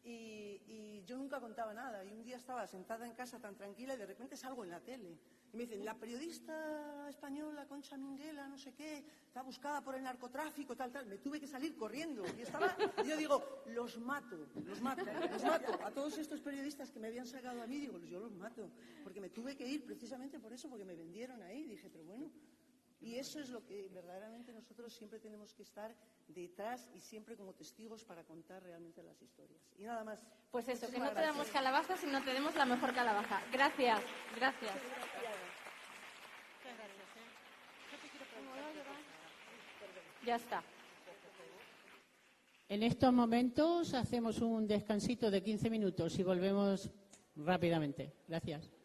S7: y yo nunca contaba nada. Y un día estaba sentada en casa tan tranquila y de repente salgo en la tele. Y me dicen, la periodista española Concha Minguela, no sé qué, está buscada por el narcotráfico, tal. Me tuve que salir corriendo. Y yo digo, los mato. A todos estos periodistas que me habían sacado a mí, digo, yo los mato. Porque me tuve que ir precisamente por eso, porque me vendieron ahí. Dije, pero bueno. Y eso es lo que verdaderamente nosotros siempre tenemos que estar detrás y siempre como testigos para contar realmente las historias. Y nada más.
S2: Pues eso, que no
S7: Muchísimas
S2: te damos
S7: gracias.
S2: calabazas, sino te demos la mejor calabaza. Gracias. Ya está.
S8: En estos momentos hacemos un descansito de 15 minutos y volvemos rápidamente. Gracias.